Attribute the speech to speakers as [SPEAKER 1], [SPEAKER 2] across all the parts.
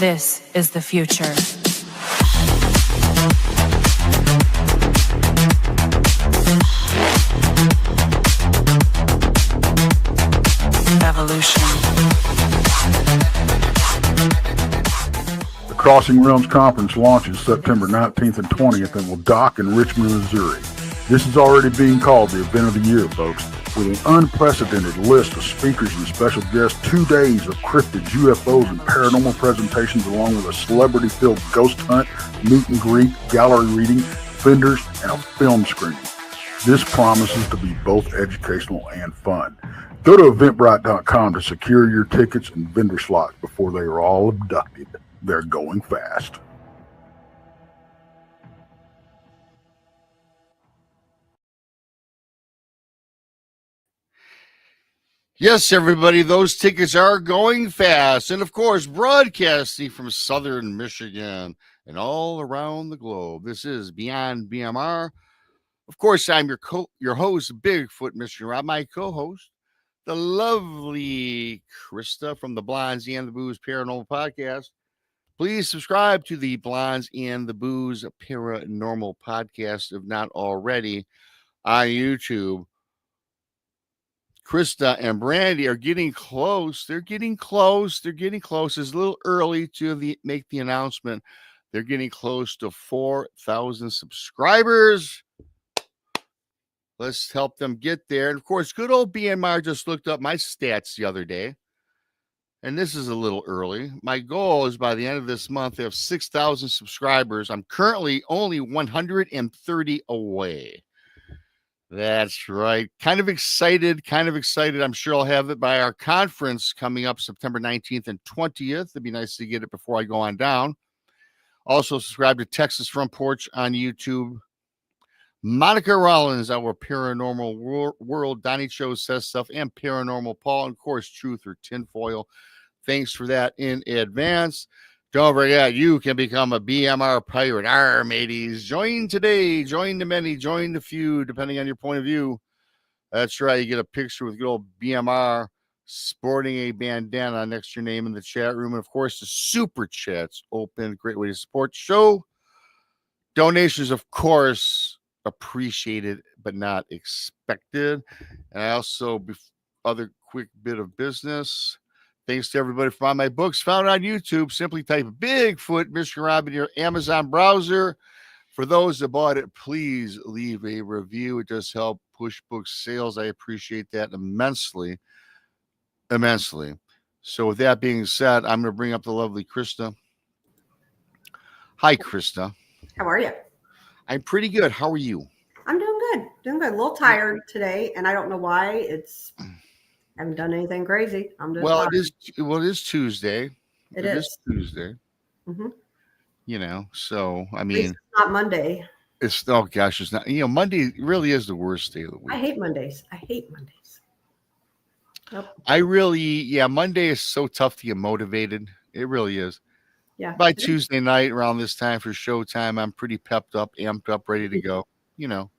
[SPEAKER 1] This is the future. Evolution.
[SPEAKER 2] The Crossing Realms Conference launches September 19th and 20th and will dock in Richmond, Missouri. This is already being called the event of the year, folks, with an unprecedented list of speakers and special guests, 2 days of cryptids, UFOs, and paranormal presentations, along with a celebrity-filled ghost hunt, meet and greet, gallery reading, vendors, and a film screening. This promises to be both educational and fun. Go to eventbrite.com to secure your tickets and vendor slots before they are all abducted. They're going fast.
[SPEAKER 3] Yes, everybody, those tickets are going fast. And of course, broadcasting from southern Michigan and all around the globe. This is Beyond BMR. Of course, I'm your host, bigfootmichiganrob, my co-host, the lovely Christa from the Blondes and the Booze Paranormal Podcast. Please subscribe to the Blondes and the Booze Paranormal Podcast, if not already, on YouTube. Christa and Brandy are getting close. They're getting close. It's a little early to make the announcement. They're getting close to 4,000 subscribers. Let's help them get there. And of course, good old BMR just looked up my stats the other day. And this is a little early. My goal is by the end of this month to have 6,000 subscribers. I'm currently only 130 away. That's right. Kind of excited. I'm sure I'll have it by our conference coming up September 19th and 20th. It'd be nice to get it before I go on down. Also, subscribe to Texas Front Porch on YouTube. Monica Rollins, our Paranormal World, Donnie Cho Says Stuff, and Paranormal Paul, and of course, Truth or Tinfoil. Thanks for that in advance. Don't forget, you can become a BMR pirate. Mateys. Join today, join the many, join the few, depending on your point of view. That's right. You get a picture with good old BMR sporting a bandana next to your name in the chat room. And of course, the super chat's open. Great way to support the show. Donations, of course, appreciated but not expected. And I also, other quick bit of business. Thanks to everybody for buying my books found on YouTube. Simply type Bigfoot Michiganrob in your Amazon browser. For those that bought it, please leave a review. It does help push book sales. I appreciate that immensely. So with that being said, I'm going to bring up the lovely Christa. Hi, Christa.
[SPEAKER 4] How are you?
[SPEAKER 3] I'm pretty good. How are you?
[SPEAKER 4] I'm doing good. A little tired today, and I don't know why. I haven't done anything crazy. I'm just
[SPEAKER 3] tired. It is Tuesday.
[SPEAKER 4] It is
[SPEAKER 3] Tuesday.
[SPEAKER 4] Mm-hmm.
[SPEAKER 3] You know, so I mean,
[SPEAKER 4] it's not Monday.
[SPEAKER 3] It's not. You know, Monday really is the worst day of the week.
[SPEAKER 4] I hate Mondays. Nope.
[SPEAKER 3] Monday is so tough to get motivated. It really is.
[SPEAKER 4] Yeah.
[SPEAKER 3] By Tuesday night around this time for showtime, I'm pretty pepped up, amped up, ready to go. You know.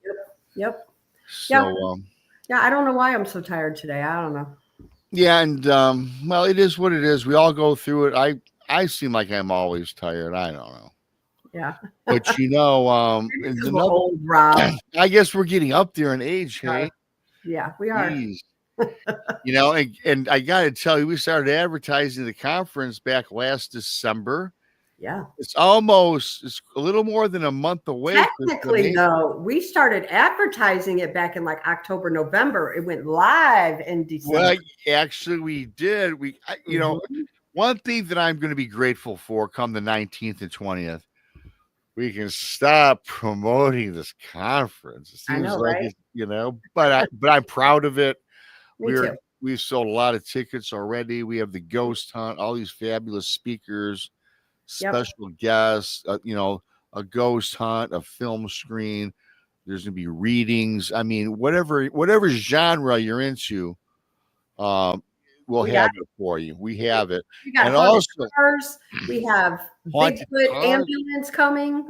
[SPEAKER 4] Yep.
[SPEAKER 3] So
[SPEAKER 4] yeah, I don't know why I'm so tired today. I don't know.
[SPEAKER 3] Yeah, and well, it is what it is. We all go through it. I seem like I'm always tired. I don't know.
[SPEAKER 4] Yeah.
[SPEAKER 3] But you know,
[SPEAKER 4] old Rob.
[SPEAKER 3] I guess we're getting up there in age, hey?
[SPEAKER 4] Yeah, we are.
[SPEAKER 3] You know, and I got to tell you, we started advertising the conference back last December.
[SPEAKER 4] Yeah.
[SPEAKER 3] It's a little more than a month away.
[SPEAKER 4] Technically, though, we started advertising it back in like October, November. It went live in December.
[SPEAKER 3] Well, actually, we did. You know, one thing that I'm going to be grateful for come the 19th and 20th, we can stop promoting this conference. It seems right? You know, but I'm proud of it. We've sold a lot of tickets already. We have the ghost hunt, all these fabulous speakers, special guests, you know, a ghost hunt, a film screen. There's going to be readings. I mean, whatever genre you're into, we'll have it for you. We have it.
[SPEAKER 4] We got haunted cars. We have Bigfoot ambulance coming.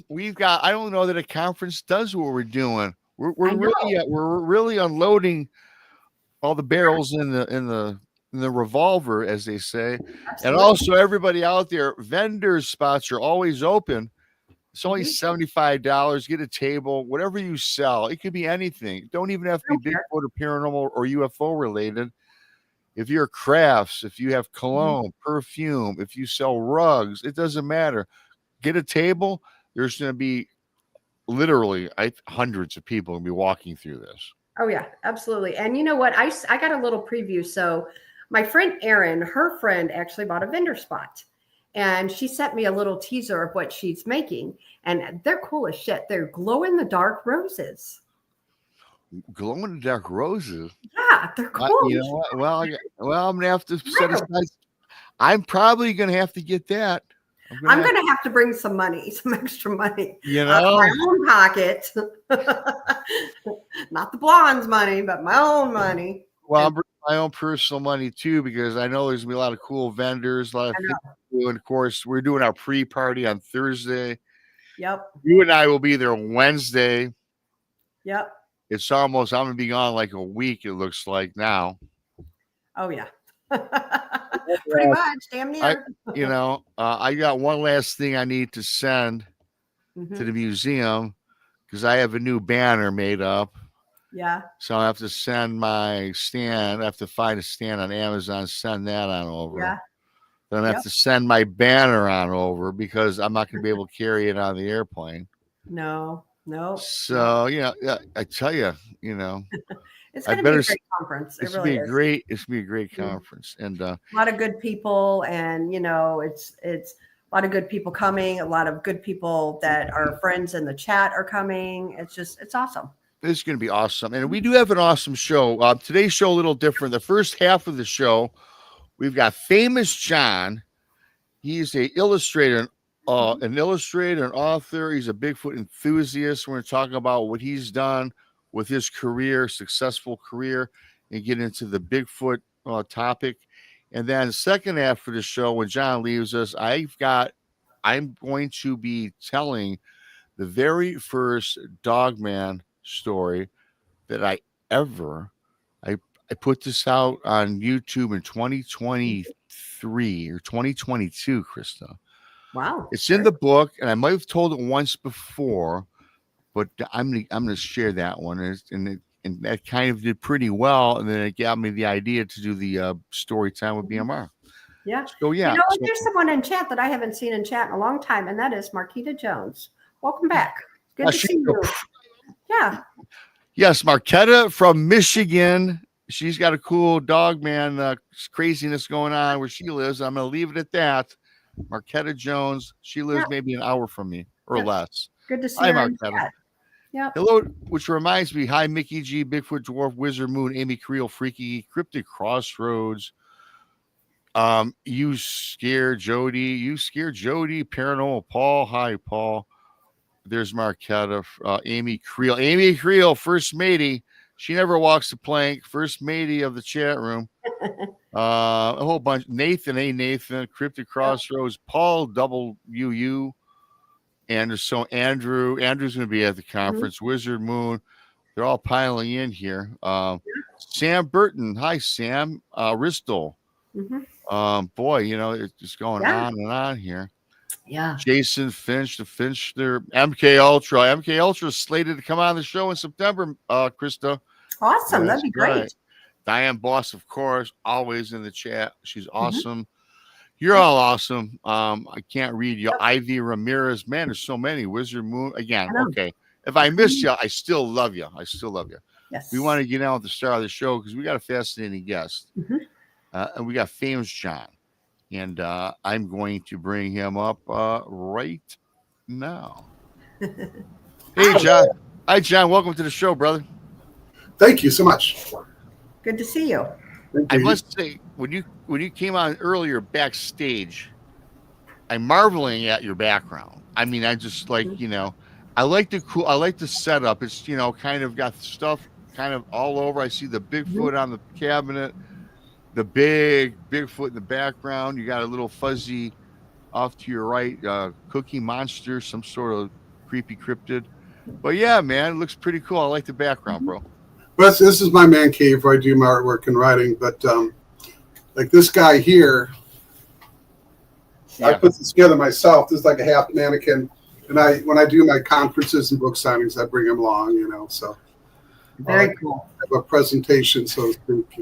[SPEAKER 3] We've got. I don't know that a conference does what we're doing. We're really unloading all the barrels in the the revolver, as they say.
[SPEAKER 4] Absolutely.
[SPEAKER 3] And also, everybody out there, vendors spots are always open. It's only $75. Get a table, whatever you sell. It could be anything. Don't even have to be Bigfoot or paranormal or UFO related. If you're crafts, if you have cologne, perfume, if you sell rugs, it doesn't matter. Get a table. There's going to be literally hundreds of people going to be walking through this.
[SPEAKER 4] Oh yeah, absolutely. And you know what? I got a little preview. So my friend Erin, her friend actually bought a vendor spot. And she sent me a little teaser of what she's making. And they're cool as shit. They're glow-in-the-dark roses.
[SPEAKER 3] Glow-in-the-dark roses?
[SPEAKER 4] Yeah, they're cool.
[SPEAKER 3] You know what? Well, I'm going to have to set aside. I'm probably going to have to get that.
[SPEAKER 4] I'm going to have to bring some money, some extra money.
[SPEAKER 3] You know?
[SPEAKER 4] Out of my own pocket. Not the blonde's money, but my own money.
[SPEAKER 3] Well, I'm bringing my own personal money, too, because I know there's going to be a lot of cool vendors, a lot of things to do. And, of course, we're doing our pre-party on Thursday.
[SPEAKER 4] Yep.
[SPEAKER 3] You and I will be there Wednesday.
[SPEAKER 4] Yep.
[SPEAKER 3] It's almost, I'm going to be gone like a week, it looks like now.
[SPEAKER 4] Oh, yeah. Pretty much, damn near.
[SPEAKER 3] I got one last thing I need to send to the museum because I have a new banner made up.
[SPEAKER 4] Yeah.
[SPEAKER 3] So I have to send my stand. I have to find a stand on Amazon, send that on over.
[SPEAKER 4] Yeah.
[SPEAKER 3] Then I have to send my banner on over because I'm not going to be able to carry it on the airplane.
[SPEAKER 4] No.
[SPEAKER 3] So, I tell you,
[SPEAKER 4] it's going to be a great conference.
[SPEAKER 3] It's going to be a great conference. And
[SPEAKER 4] a lot of good people. And, it's a lot of good people coming. A lot of good people that are friends in the chat are coming. It's awesome.
[SPEAKER 3] It's going to be awesome. And we do have an awesome show. Today's show a little different. The first half of the show, we've got Famous John. He's an illustrator, an author. He's a Bigfoot enthusiast. We're going to talk about what he's done with his career, successful career, and get into the Bigfoot topic. And then the second half of the show, when John leaves us, I'm going to be telling the very first Dogman story that I put this out on YouTube in 2023 or 2022, Christa.
[SPEAKER 4] Wow.
[SPEAKER 3] It's in the book, and I might have told it once before, but I'm gonna share that one, and that kind of did pretty well, and then it got me the idea to do the story time with BMR.
[SPEAKER 4] Yeah.
[SPEAKER 3] So yeah.
[SPEAKER 4] There's someone in chat that I haven't seen in chat in a long time, and that is Marquita Jones. Welcome back. Good to see you. Yeah.
[SPEAKER 3] Yes, Marquetta from Michigan. She's got a cool Dogman craziness going on where she lives. I'm going to leave it at that. Marquetta Jones. She lives maybe an hour from me or less.
[SPEAKER 4] Good to see
[SPEAKER 3] Hi,
[SPEAKER 4] you.
[SPEAKER 3] Marquetta.
[SPEAKER 4] Yeah.
[SPEAKER 3] Hello, which reminds me. Hi, Mickey G, Bigfoot Dwarf, Wizard Moon, Amy Creel, Freaky, Cryptic Crossroads. You scared Jody. Paranormal Paul. Hi, Paul. There's Marquetta, Amy Creel. Amy Creel, first matey. She never walks the plank. First matey of the chat room. A whole bunch. Nathan, Cryptic Crossroads, Paul WU, and so Andrew's going to be at the conference. Wizard Moon. They're all piling in here. Sam Burton. Hi, Sam. Ristel. Boy, it's just going on and on here.
[SPEAKER 4] Yeah.
[SPEAKER 3] Jason Finch, the Fincher, MK Ultra. MK Ultra is slated to come on the show in September, Christa.
[SPEAKER 4] Awesome. That'd be great. Right.
[SPEAKER 3] Diane Boss, of course, always in the chat. She's awesome. You're all awesome. I can't read you. Ivy Ramirez. Man, there's so many. Wizard Moon. Again, okay. If I missed you, I still love you.
[SPEAKER 4] Yes.
[SPEAKER 3] We want to get out at the start of the show because we got a fascinating guest. And we got Famous John. And I'm going to bring him up right now. Hey, John. Hi, John. Welcome to the show, brother.
[SPEAKER 1] Thank you so much.
[SPEAKER 4] Good to see you.
[SPEAKER 3] I must say, when you came on earlier backstage, I'm marveling at your background. I mean, I just like, I like the setup. It's, kind of got stuff kind of all over. I see the Bigfoot on the cabinet. The big Bigfoot in the background. You got a little fuzzy off to your right, cookie monster, some sort of creepy cryptid. But yeah, man, it looks pretty cool. I like the background, bro.
[SPEAKER 1] Well, this is my man cave where I do my artwork and writing. But like this guy here.
[SPEAKER 3] Yeah.
[SPEAKER 1] I put this together myself. This is like a half mannequin. And when I do my conferences and book signings, I bring him along, so.
[SPEAKER 4] Very cool.
[SPEAKER 1] I have a presentation, so to speak,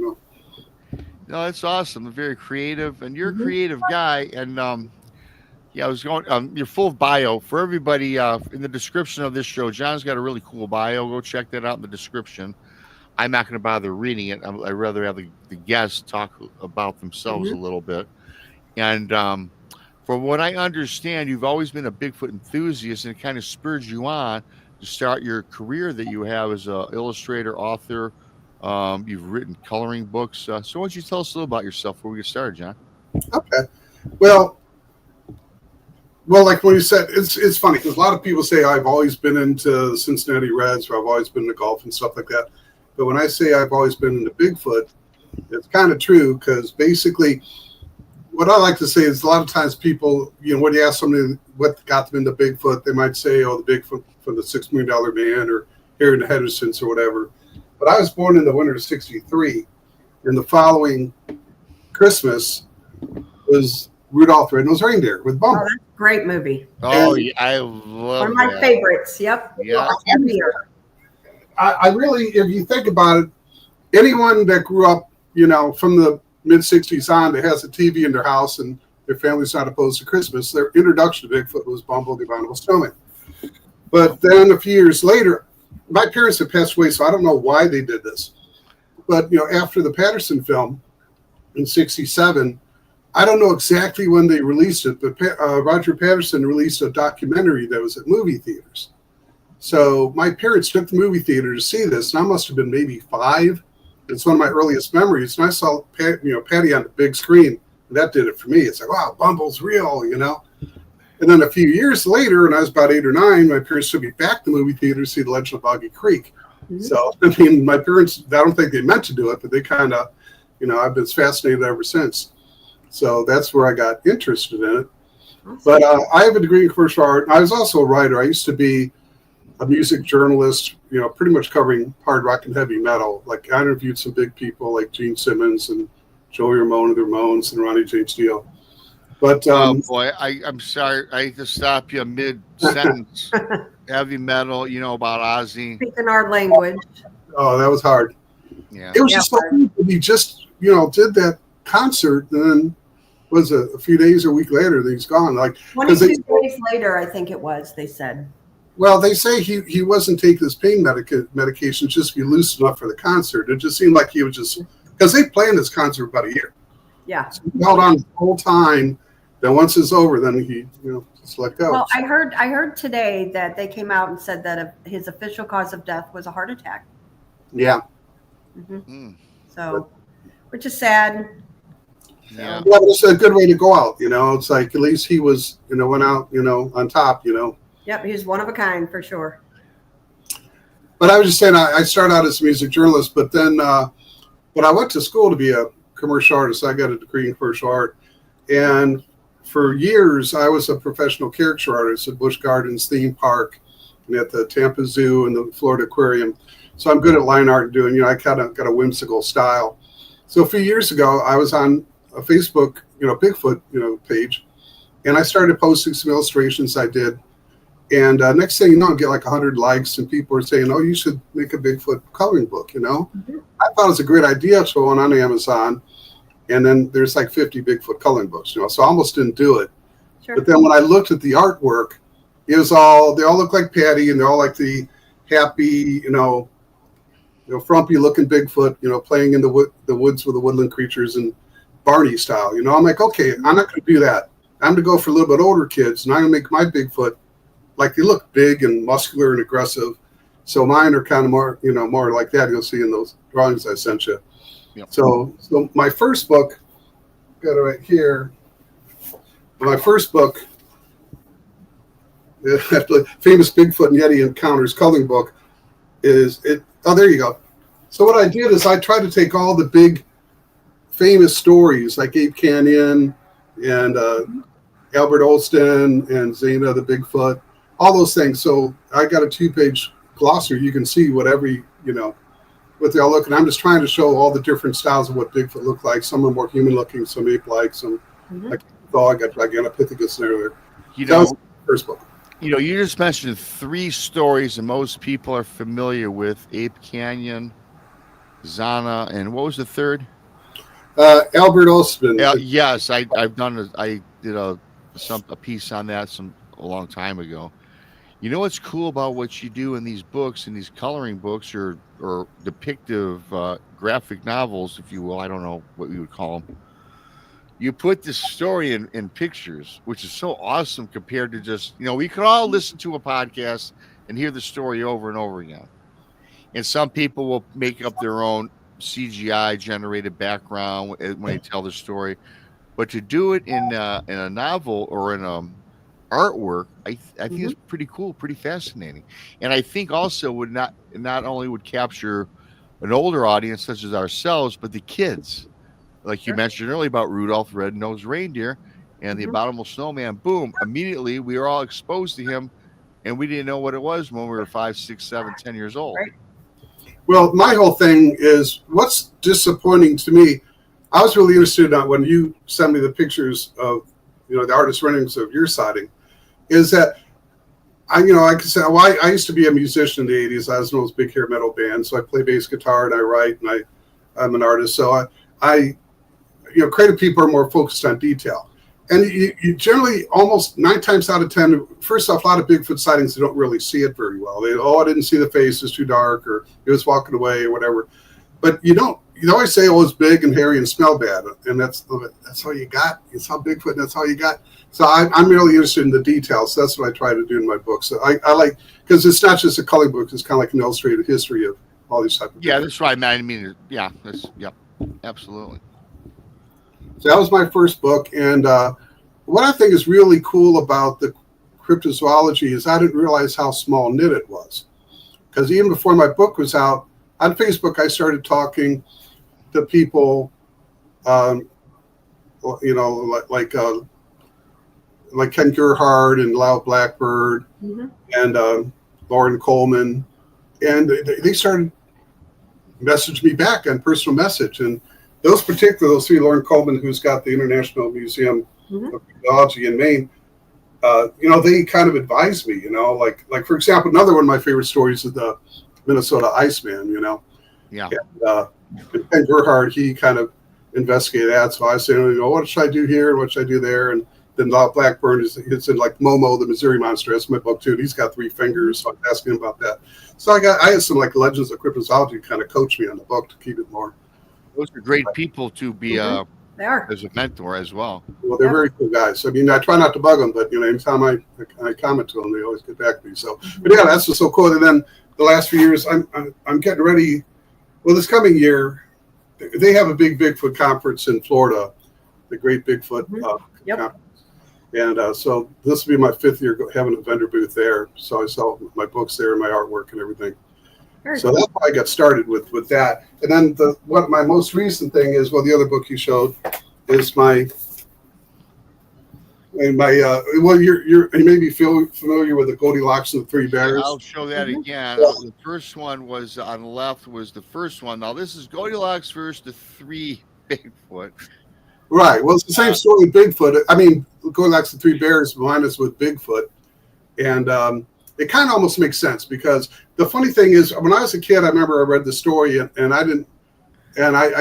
[SPEAKER 3] No, that's awesome. Very creative, and you're
[SPEAKER 4] Mhm.
[SPEAKER 3] a creative guy. And I was going. Your full bio for everybody in the description of this show. John's got a really cool bio. Go check that out in the description. I'm not going to bother reading it. I'd rather have the guests talk about themselves a little bit. And from what I understand, you've always been a Bigfoot enthusiast, and it kind of spurred you on to start your career that you have as an illustrator, author. You've written coloring books. So why don't you tell us a little about yourself before we get started, John?
[SPEAKER 1] Okay. Well, like when you said, it's funny because a lot of people say I've always been into Cincinnati Reds or I've always been into golf and stuff like that. But when I say I've always been into Bigfoot, it's kind of true because basically what I like to say is a lot of times people, when you ask somebody what got them into Bigfoot, they might say, oh, the Bigfoot from the $6 Million Man or here in the Hendersons or whatever. But I was born in the winter of '63, and the following Christmas was Rudolph the Red-Nosed Reindeer with Bumble.
[SPEAKER 4] Oh, that's a great movie.
[SPEAKER 3] Oh, yeah, I love
[SPEAKER 4] One of my
[SPEAKER 3] that.
[SPEAKER 4] favorites. Yep.
[SPEAKER 3] Yeah.
[SPEAKER 4] Every year.
[SPEAKER 1] I really, if you think about it, anyone that grew up, from the mid-'60s on that has a TV in their house and their family's not opposed to Christmas, their introduction to Bigfoot was Bumble the Abominable Snowman. But then a few years later, my parents had passed away, so I don't know why they did this. But, after the Patterson film in '67, I don't know exactly when they released it, but Roger Patterson released a documentary that was at movie theaters. So my parents took the movie theater to see this, and I must have been maybe 5. It's one of my earliest memories, and I saw Patty on the big screen, and that did it for me. It's like, wow, Bumble's real, And then a few years later, when I was about 8 or 9, my parents took me back to the movie theater to see The Legend of Boggy Creek. Mm-hmm. So, my parents, I don't think they meant to do it, but they kind of, I've been fascinated ever since. So that's where I got interested in it. Awesome. But I have a degree in commercial art. I was also a writer. I used to be a music journalist, pretty much covering hard rock and heavy metal. Like I interviewed some big people like Gene Simmons and Joey Ramone of the Ramones and Ronnie James Dio. But
[SPEAKER 3] oh boy, I'm sorry. I hate to stop you mid sentence. Heavy metal, about Ozzy.
[SPEAKER 4] Speaking our language.
[SPEAKER 1] Oh, that was hard.
[SPEAKER 3] Yeah,
[SPEAKER 1] it was just so cool. We just did that concert, and then was a few days or a week later, he's gone. Like
[SPEAKER 4] 22 days later, I think it was. They said.
[SPEAKER 1] Well, they say he wasn't taking his pain medication just to be loose enough for the concert. It just seemed like he was just because they planned this concert about a year.
[SPEAKER 4] Yeah,
[SPEAKER 1] so he held on the whole time. Then once it's over, then he, just let go.
[SPEAKER 4] Well, I heard today that they came out and said that his official cause of death was a heart attack.
[SPEAKER 1] Yeah.
[SPEAKER 4] Mm-hmm. So, which is sad.
[SPEAKER 3] Yeah.
[SPEAKER 1] Well, it's a good way to go out. It's like at least he was, went out, on top.
[SPEAKER 4] Yep, he's one of a kind for sure.
[SPEAKER 1] But I was just saying, I started out as a music journalist, but then, but I went to school to be a commercial artist. I got a degree in commercial art, and for years, I was a professional caricature artist at Busch Gardens Theme Park and at the Tampa Zoo and the Florida Aquarium. So I'm good at line art and doing, I kind of got a whimsical style. So a few years ago, I was on a Facebook, Bigfoot, page, and I started posting some illustrations I did. And next thing you know, I get like 100 likes and people are saying, oh, you should make a Bigfoot coloring book, Mm-hmm. I thought it was a great idea. So I went on Amazon. And then there's like 50 Bigfoot coloring books, so I almost didn't do it. Sure. But then when I looked at the artwork, they all look like Patty, and they're all like the happy, frumpy looking Bigfoot, playing in the woods with the woodland creatures and Barney style. I'm like, okay, I'm not going to do that. I'm going to go for a little bit older kids, and I'm going to make my Bigfoot like they look big and muscular and aggressive. So mine are kind of more, more like that. You'll see in those drawings I sent you. Yep. So my first book, got it right here. My first book, famous Bigfoot and Yeti encounters coloring book, is it. Oh, there you go. So what I did is I tried to take all the big, famous stories like Ape Canyon and Albert Olston and Zena the Bigfoot, all those things. So I got a 2-page glossary. You can see what every what they all look. And I'm just trying to show all the different styles of what Bigfoot look like. Some are more human looking, some ape-like, some like dog, got Gigantopithecus in there. That was the first book.
[SPEAKER 3] You just mentioned 3 stories that most people are familiar with: Ape Canyon, Zana, and what was the third?
[SPEAKER 1] Albert Ostman.
[SPEAKER 3] Yes, I've done. I did a piece on that a long time ago. You know what's cool about what you do in these books, in these coloring books or depictive graphic novels, if you will? I don't know what you would call them. You put this story in pictures, which is so awesome compared to just, we could all listen to a podcast and hear the story over and over again. And some people will make up their own CGI generated background when they tell the story. But to do it in a novel or in artwork, I think it's pretty cool, pretty fascinating. And I think also would not only would capture an older audience such as ourselves, but the kids. Like you mentioned earlier about Rudolph the Red-Nosed Reindeer and the Abominable Snowman. Boom. Immediately, we were all exposed to him, and we didn't know what it was when we were 5, 6, 7, 10 years old.
[SPEAKER 4] Right.
[SPEAKER 1] Well, my whole thing is what's disappointing to me. I was really interested in when you sent me the pictures of, the artist renderings of your sighting, is that I could say, I used to be a musician in the 80s. I was in those big hair metal bands. So I play bass guitar and I write and I'm an artist. So I creative people are more focused on detail. And you generally, almost 9 times out of 10, first off, a lot of Bigfoot sightings, they don't really see it very well. I didn't see the face, it's too dark, or it was walking away, or whatever. But you always say, it's big and hairy and smell bad. And that's all you got. You saw Bigfoot, and that's all you got. So I'm really interested in the details. So that's what I try to do in my books. So I like, because it's not just a coloring book, it's kind of like an illustrated history of all these types of
[SPEAKER 3] things. That's right, man. I mean, absolutely.
[SPEAKER 1] So that was my first book, and what I think is really cool about the cryptozoology is I didn't realize how small knit it was. Because even before my book was out, on Facebook I started talking to people, like Ken Gerhardt and Lau Blackbird and Lauren Coleman, and they started messaging me back on personal message, and those 3, Lauren Coleman, who's got the International Museum of Geology in Maine, they kind of advised me, like for example, another one of my favorite stories is the Minnesota Iceman,
[SPEAKER 3] Yeah.
[SPEAKER 1] And Ken Gerhardt, he kind of investigated that. So I was saying, what should I do here? What should I do there? And then Blackburn it's in like Momo, the Missouri Monster. That's my book too. And he's got 3 fingers. So I was asking him about that. So I had some like Legends of Cryptozoology kind of coach me on the book to keep it more.
[SPEAKER 3] Those are great people to be
[SPEAKER 4] they are.
[SPEAKER 3] As a mentor as well.
[SPEAKER 1] Well, they're very cool guys. I mean, I try not to bug them, but anytime I comment to them, they always get back to me. So, but yeah, that's just so cool. And then the last few years, I'm getting ready. Well, this coming year, they have a big Bigfoot conference in Florida, the Great Bigfoot Conference. And so this will be my 5th year having a vendor booth there. So I sell my books there and my artwork and everything. So that's how I got started with that. And then what my most recent thing is, the other book you showed is you may be familiar with the Goldilocks and the Three Bears.
[SPEAKER 3] I'll show that again. The first one was on the left was the first one. Now this is Goldilocks versus the Three Bigfoot.
[SPEAKER 1] Right. Well, it's the same story with Bigfoot. I mean, Goldilocks and the Three Bears mine is with Bigfoot. And it kind of almost makes sense because the funny thing is, when I was a kid, I remember I read the story and I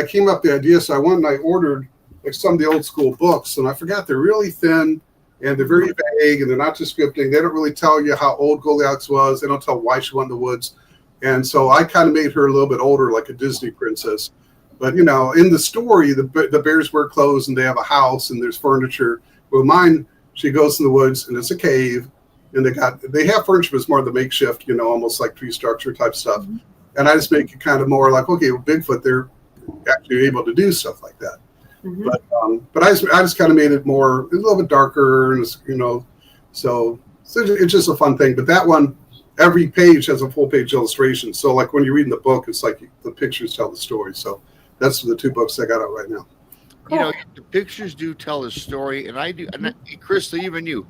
[SPEAKER 1] came up with the idea. So I went and I ordered like some of the old school books, and I forgot they're really thin and they're very vague and they're not descriptive. They don't really tell you how old Goldilocks was. They don't tell why she went in the woods. And so I kind of made her a little bit older, like a Disney princess. But, in the story, the bears wear clothes and they have a house and there's furniture. Well, mine, she goes in the woods and it's a cave. And they have furniture, but it's more of the makeshift, almost like tree structure type stuff. And I just make it kind of more like, okay, well, Bigfoot, they're actually able to do stuff like that. But I just kind of made it more, a little bit darker, and so it's just a fun thing. But that one, every page has a full page illustration. So like when you're reading the book, it's like the pictures tell the story. So that's the 2 books I got out right now.
[SPEAKER 3] Cool. The pictures do tell a story, and I do. And Christa, even you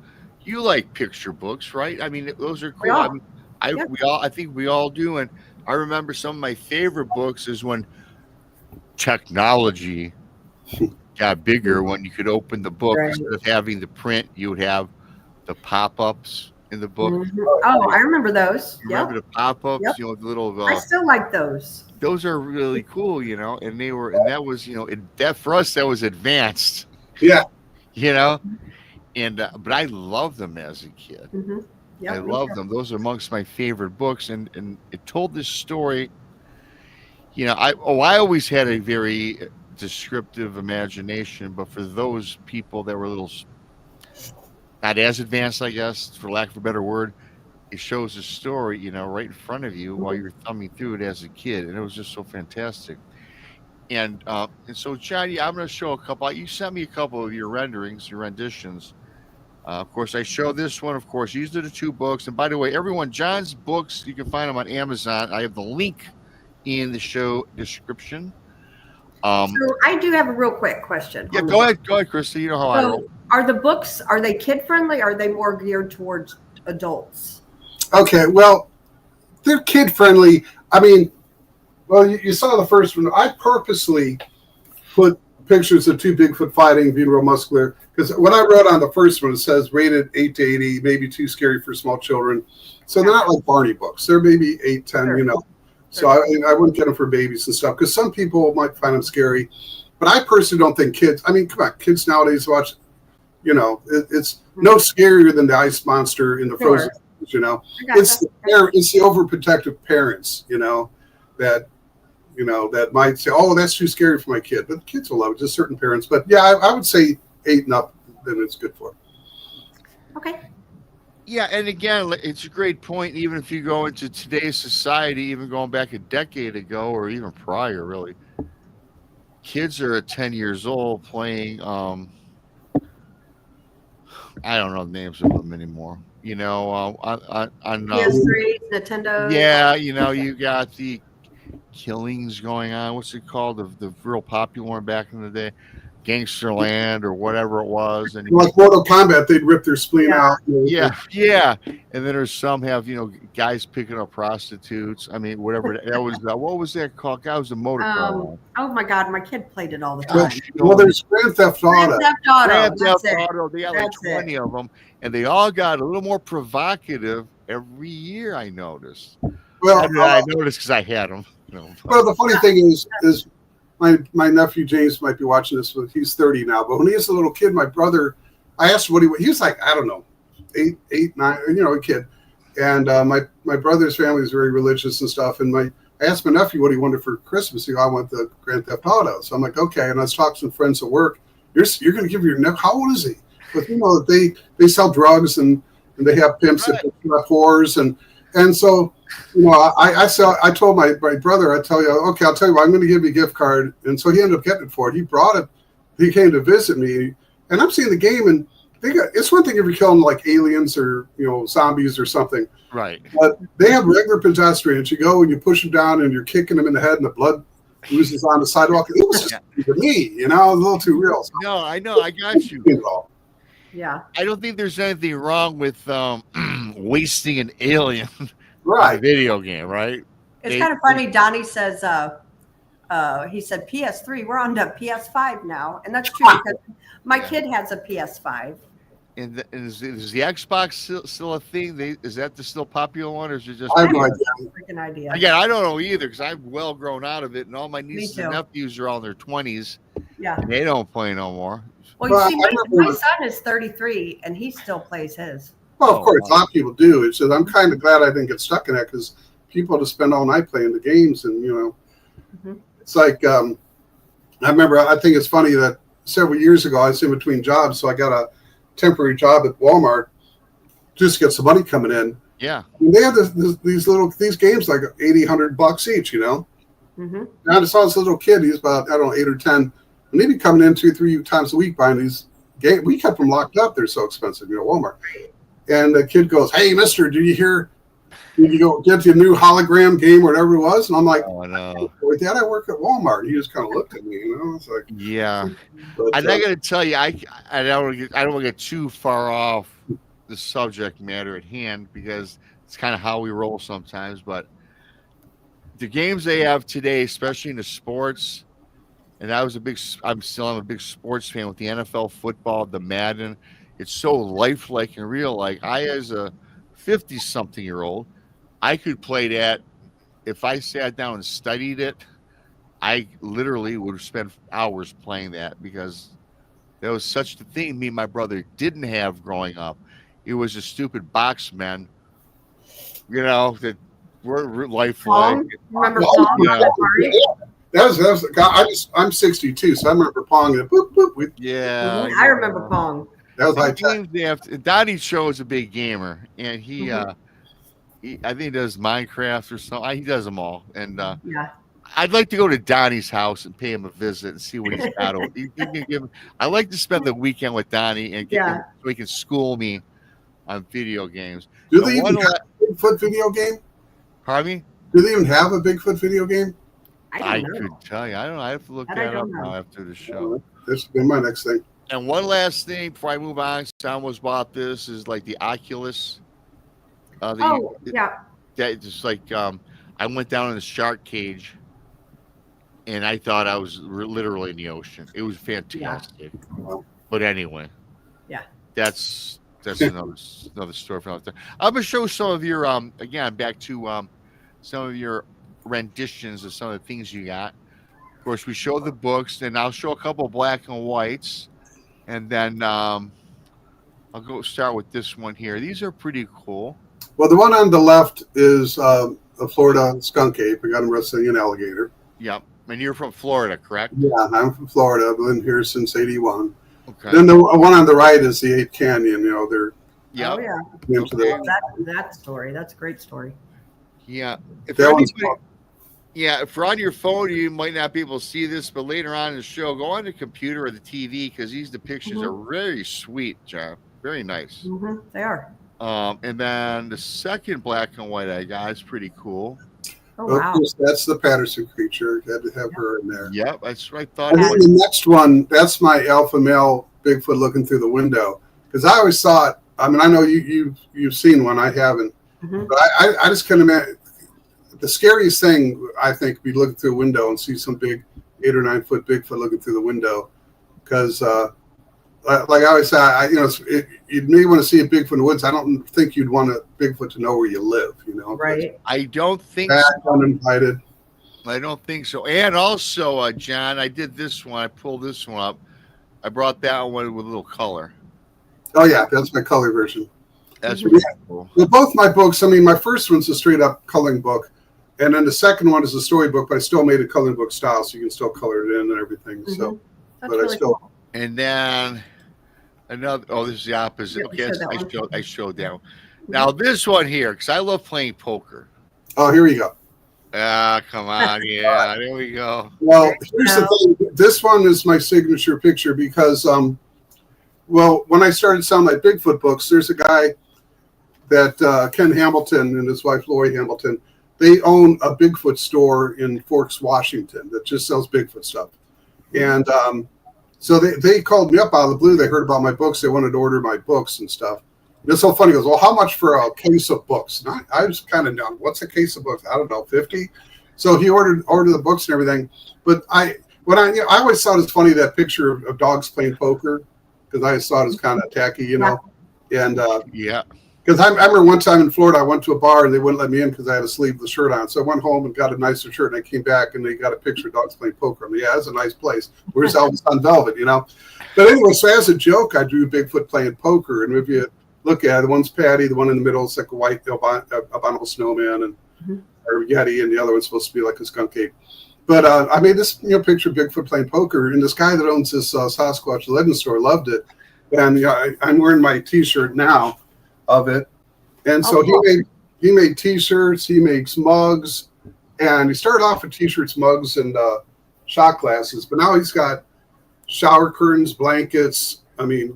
[SPEAKER 3] like picture books, right? I mean, those are cool. I think we all do. And I remember some of my favorite books is when technology got bigger, when you could open the book
[SPEAKER 4] Right.
[SPEAKER 3] instead of having the print, you would have the pop-ups in the book.
[SPEAKER 4] Oh, I remember those.
[SPEAKER 3] You remember the pop-ups?
[SPEAKER 4] Yep.
[SPEAKER 3] You know, the little.
[SPEAKER 4] I still like those.
[SPEAKER 3] Those are really cool, you know, and that was, you know, that for us that was advanced.
[SPEAKER 1] Yeah.
[SPEAKER 3] You know, and but I loved them as a kid.
[SPEAKER 4] Yep,
[SPEAKER 3] I love them. Those are amongst my favorite books, and it told this story. You know, I always had a very descriptive imagination, but for those people that were a little not as advanced, I guess, for lack of a better word, it shows a story, you know, right in front of you while you're thumbing through it as a kid, and it was just so fantastic. And so, Johnny, I'm going to show a couple. You sent me a couple of your renderings, your renditions. Of course, I show this one. Of course, these are the two books. And by the way, everyone, John's books, you can find them on Amazon. I have the link in the show description.
[SPEAKER 4] So I do have a real quick question.
[SPEAKER 3] Yeah, go ahead, Christa. You know how I roll.
[SPEAKER 4] Are the books, are they kid friendly? Or are they more geared towards adults?
[SPEAKER 1] Okay, well, they're kid friendly. I mean, well, you saw the first one. I purposely put pictures of two Bigfoot fighting, being real muscular, because when I wrote on the first one, it says rated 8 to 80, maybe too scary for small children. So they're not like Barney books. They're maybe 8, 10, you know. So I wouldn't get them for babies and stuff, because some people might find them scary. But I personally don't think kids, I mean, come on, kids nowadays watch, you know, it's no scarier than the ice monster in the Frozen, you know. It's the overprotective parents, you know, that might say, oh, that's too scary for my kid. But the kids will love it, just certain parents. But yeah, I would say 8 and up, then it's good for.
[SPEAKER 4] Okay.
[SPEAKER 3] Yeah, and again, it's a great point. Even if you go into today's society, even going back a decade ago or even prior, really, kids are at 10 years old playing. I don't know the names of them anymore. You know, on
[SPEAKER 4] PS3, Nintendo.
[SPEAKER 3] Yeah, you know, you got the killings going on. What's it called? The real popular one back in the day, Gangsterland or whatever it was. And
[SPEAKER 1] like Mortal Kombat, they'd rip their spleen out.
[SPEAKER 3] Yeah. And then there's some have, you know, guys picking up prostitutes. I mean, whatever that was. What was that called? That was a motor car.
[SPEAKER 4] Oh my God, my kid played it all the time.
[SPEAKER 1] Well, there's Grand Theft Auto.
[SPEAKER 3] Grand Theft Auto. They got like 20 of them, and they all got a little more provocative every year. I noticed.
[SPEAKER 1] Well,
[SPEAKER 3] I noticed because I had them. You know,
[SPEAKER 1] well, the funny thing is my nephew James might be watching this, but he's 30 now. But when he was a little kid, my brother, I asked him he was like, I don't know, 8, 9, you know, a kid. And my brother's family is very religious and stuff. And I asked my nephew what he wanted for Christmas. He goes, I want the Grand Theft Auto. So I'm like, okay. And I was talking to some friends at work. You're going to give your nephew, how old is he? But you know, they sell drugs and they have pimps that pick up whores. And so, you know, I told my brother, I'll tell you what, I'm going to give you a gift card. And so he ended up getting it for it. He brought it. He came to visit me, and I'm seeing the game, and it's one thing if you're killing like aliens or, you know, zombies or something.
[SPEAKER 3] Right.
[SPEAKER 1] But they have regular pedestrians. You go and you push them down and you're kicking them in the head and the blood oozes on the sidewalk. It was just to me, you know, a little too real. So,
[SPEAKER 3] no, I know. I got you.
[SPEAKER 4] Yeah.
[SPEAKER 3] I don't think there's anything wrong with wasting an alien
[SPEAKER 1] right.
[SPEAKER 3] in a video game, right?
[SPEAKER 4] It's kind of funny. Donnie says, he said PS3, we're on to PS5 now. And that's true because my kid has a PS5.
[SPEAKER 3] And is the Xbox still a thing? Is that the still popular one, or is it just?
[SPEAKER 1] I have no
[SPEAKER 4] idea.
[SPEAKER 3] Again, I don't know either because I've well grown out of it, and all my nieces and nephews are all in their 20s.
[SPEAKER 4] Yeah,
[SPEAKER 3] and they don't play no more.
[SPEAKER 4] Well, you see, my son is 33, and he still plays his.
[SPEAKER 1] Well, of course, a lot of people do. It's just, I'm kind of glad I didn't get stuck in that because people just spend all night playing the games, and you know, it's like I remember. I think it's funny that several years ago I was in between jobs, so I got a temporary job at Walmart just to get some money coming in.
[SPEAKER 3] Yeah.
[SPEAKER 1] And they have these games like $80-$100 each, you know. And I just saw this little kid. He's about, I don't know, 8 or 10, and they'd be coming in 2-3 times a week buying these games. We kept them locked up. They're so expensive, you know, Walmart. And the kid goes, "Hey, mister, did you go get your new hologram game or whatever it was?" And I'm like, "Oh no, Dad, I work at Walmart." And he just kind of looked at me, you know. It's like,
[SPEAKER 3] yeah. But, and I got to tell you, I don't want to get too far off the subject matter at hand because It's kind of how we roll sometimes. But the games they have today, especially in the sports, and I'm a big sports fan with the NFL football, the Madden. It's so lifelike and real. Like I, as a 50-something-year-old, I could play that if I sat down and studied it. I literally would spend hours playing that because there was such a thing me and my brother didn't have growing up. It was a stupid box men, that were lifelike.
[SPEAKER 4] Pong? Remember
[SPEAKER 1] Well,
[SPEAKER 4] Pong?
[SPEAKER 3] yeah.
[SPEAKER 1] That was I'm 62, so I remember Pong and boop boop.
[SPEAKER 3] Yeah,
[SPEAKER 4] I remember Pong.
[SPEAKER 1] That was high tech.
[SPEAKER 3] Donnie Show is a big gamer, and he I think he does Minecraft or something. He does them all, and
[SPEAKER 4] Yeah.
[SPEAKER 3] I'd like to go to Donnie's house and pay him a visit and see what he's got. I like to spend the weekend with Donnie and get him so he can school me on video games.
[SPEAKER 1] Do they even have a Bigfoot video game?
[SPEAKER 3] Pardon me?
[SPEAKER 1] Do they even have a Bigfoot video game?
[SPEAKER 3] I could tell you. I don't know. I have to look that up now after the show.
[SPEAKER 1] This will be my next thing.
[SPEAKER 3] And one last thing before I move on, I almost bought this, is like the Oculus.
[SPEAKER 4] Yeah.
[SPEAKER 3] That just like I went down in the shark cage, and I thought I was literally in the ocean. It was fantastic.
[SPEAKER 1] Yeah.
[SPEAKER 3] But anyway, that's another story for another time. I'm gonna show some of your again back to some of your renditions of some of the things you got. Of course, we show the books, and I'll show a couple of black and whites, and then I'll go start with this one here. These are pretty cool.
[SPEAKER 1] Well, the one on the left is a Florida skunk ape. I got him wrestling an alligator.
[SPEAKER 3] Yep. And you're from Florida, correct?
[SPEAKER 1] Yeah, I'm from Florida. I've been here since '81.
[SPEAKER 3] Okay.
[SPEAKER 1] Then the one on the right is the Ape Canyon. They're
[SPEAKER 3] yeah.
[SPEAKER 4] Oh yeah. That story. That's a great story.
[SPEAKER 3] Yeah. If you're on your phone, you might not be able to see this, but later on in the show, go on the computer or the TV because these depictions are very sweet, John. Very nice.
[SPEAKER 4] They are.
[SPEAKER 3] And then the second black and white I got is pretty cool.
[SPEAKER 4] Oh, wow.
[SPEAKER 1] Of course, that's the Patterson creature. Had to have her in there.
[SPEAKER 3] Yep, that's what I thought.
[SPEAKER 1] And then the next one, that's my alpha male Bigfoot looking through the window. Because I always thought, I know you've seen one, I haven't. But I just couldn't imagine. The scariest thing, I think, be looking through a window and see some big 8 or 9 foot Bigfoot looking through the window. Because, like I always say, you may want to see a Bigfoot in the woods. I don't think you'd want a Bigfoot to know where you live,
[SPEAKER 4] Right.
[SPEAKER 3] I don't think
[SPEAKER 1] so. Uninvited.
[SPEAKER 3] I don't think so. And also, John, I did this one. I pulled this one up. I brought that one with a little color.
[SPEAKER 1] Oh, yeah, that's my color version.
[SPEAKER 3] That's really cool.
[SPEAKER 1] Well, both my books, my first one's a straight up coloring book. And then the second one is a storybook, but I still made a coloring book style, so you can still color it in and everything. So,
[SPEAKER 4] That's
[SPEAKER 1] but
[SPEAKER 4] really
[SPEAKER 1] I still.
[SPEAKER 4] cool.
[SPEAKER 3] And then another. Oh, this is the opposite.
[SPEAKER 4] Yeah,
[SPEAKER 3] Okay, I showed down. Now this one here, because I love playing poker.
[SPEAKER 1] Oh, here we go.
[SPEAKER 3] Ah, come on, yeah, there we go.
[SPEAKER 1] Well, here's the thing. This one is my signature picture because, when I started selling my Bigfoot books, there's a guy that Ken Hamilton and his wife Lori Hamilton. They own a Bigfoot store in Forks, Washington that just sells Bigfoot stuff. And so they called me up out of the blue. They heard about my books. They wanted to order my books and stuff. And it's so funny. He goes, well, how much for a case of books? And I was kind of down. What's a case of books? I don't know, 50. So he ordered the books and everything. But I always thought it's funny, that picture of dogs playing poker, because I always thought it was kind of tacky, And
[SPEAKER 3] yeah.
[SPEAKER 1] Because I remember one time in Florida, I went to a bar and they wouldn't let me in because I had a sleeveless shirt on. So I went home and got a nicer shirt, and I came back and they got a picture of dogs playing poker. Yeah, it's a nice place. Where's Elvis on Velvet, But anyway, so as a joke, I drew Bigfoot playing poker. And if you look at it, the one's Patty, the one in the middle is like a white abominable snowman or Yeti, and the other one's supposed to be like a skunk ape. But I made this picture of Bigfoot playing poker, and this guy that owns this Sasquatch legend store loved it. And I'm wearing my T-shirt now of it. And so he made T-shirts, he makes mugs, and he started off with T-shirts, mugs, and shot glasses. But now he's got shower curtains, blankets,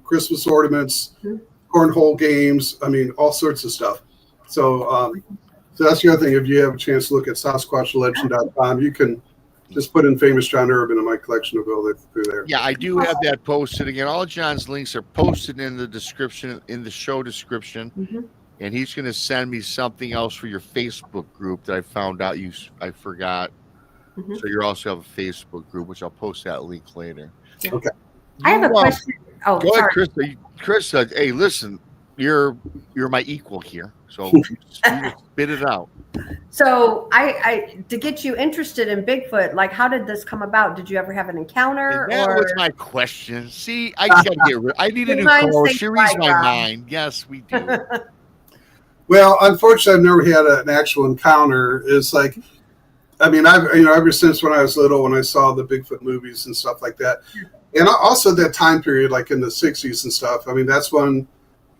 [SPEAKER 1] Christmas ornaments, cornhole games, all sorts of stuff. So that's the other thing. If you have a chance to look at SasquatchLegend.com, you can just put in Famous John Urban, and my collection will go through there.
[SPEAKER 3] Yeah, I do have that posted. Again, all John's links are posted in the description, in the show description. and he's going to send me something else for your Facebook group that I found out I forgot.
[SPEAKER 4] Mhm.
[SPEAKER 3] So you also have a Facebook group, which I'll post that link later.
[SPEAKER 1] Okay.
[SPEAKER 4] I have a question. Oh,
[SPEAKER 3] Go ahead,
[SPEAKER 4] sorry.
[SPEAKER 3] Christa. Christa, hey, listen, you're my equal here, so you just spit it out.
[SPEAKER 4] So I to get you interested in Bigfoot, like how did this come about? Did you ever have an encounter?
[SPEAKER 3] And that
[SPEAKER 4] or
[SPEAKER 3] was my question. See, I gotta get rid. I need a new
[SPEAKER 4] Minds
[SPEAKER 3] caller.
[SPEAKER 4] think
[SPEAKER 3] She reads
[SPEAKER 4] alike,
[SPEAKER 3] my
[SPEAKER 4] Rob.
[SPEAKER 3] mind. Yes, we do.
[SPEAKER 1] Well, unfortunately, I've never had an actual encounter. It's like, I mean, I've ever since when I was little, when I saw the Bigfoot movies and stuff like that, and also that time period, like in the '60s and stuff. I mean, that's when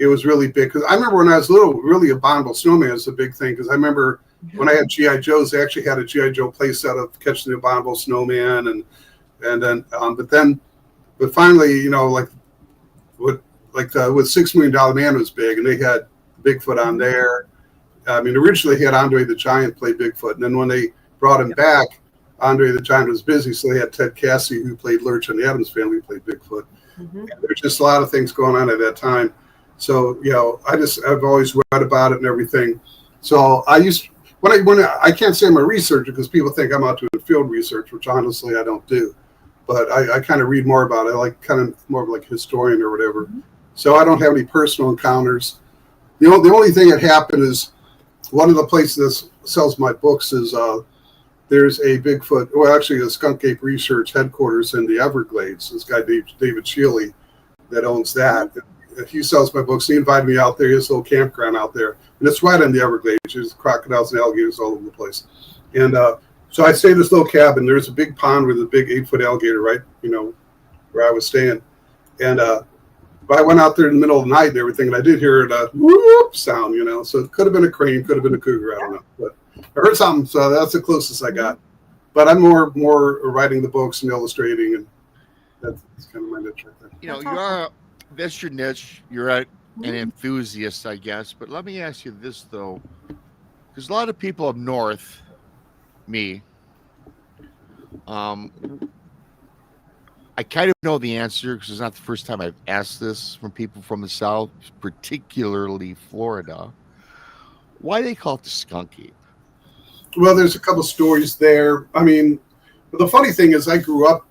[SPEAKER 1] it was really big. Because I remember when I was little, really abominable snowman was a big thing. Because I remember when I had GI Joes, they actually had a GI Joe playset of catching the abominable snowman, and then but finally, like with $6 Million Man was big, and they had Bigfoot on there. I mean, originally he had Andre the Giant play Bigfoot, and then when they brought him back, Andre the Giant was busy, so they had Ted Cassidy, who played Lurch in the Addams Family, played Bigfoot.
[SPEAKER 4] Mhm.
[SPEAKER 1] There's just a lot of things going on at that time. So, I've always read about it and everything. So when I can't say I'm a researcher because people think I'm out doing field research, which honestly I don't do. But I kind of read more about it. I like kind of more of like a historian or whatever.
[SPEAKER 4] Mhm.
[SPEAKER 1] So I don't have any personal encounters. The only thing that happened is one of the places that sells my books is there's a Bigfoot, well, actually a skunk ape research headquarters in the Everglades. This guy, David Shealy, that owns that. He sells my books. He invited me out there. He has a little campground out there. And it's right in the Everglades. There's crocodiles and alligators all over the place. And so I stayed in this little cabin. There's a big pond with a big 8-foot alligator right, where I was staying. And but I went out there in the middle of the night and everything, and I did hear a whoop sound, So it could have been a crane, could have been a cougar, I don't know. But I heard something, so that's the closest I got. But I'm more writing the books and illustrating, and that's kind of my niche right there.
[SPEAKER 3] That's your niche. You're an enthusiast, I guess. But let me ask you this, though, because a lot of people up north, me, I kind of know the answer because it's not the first time I've asked this from people from the South, particularly Florida. Why do they call it the skunk ape?
[SPEAKER 1] Well, there's a couple stories there. I mean, the funny thing is I grew up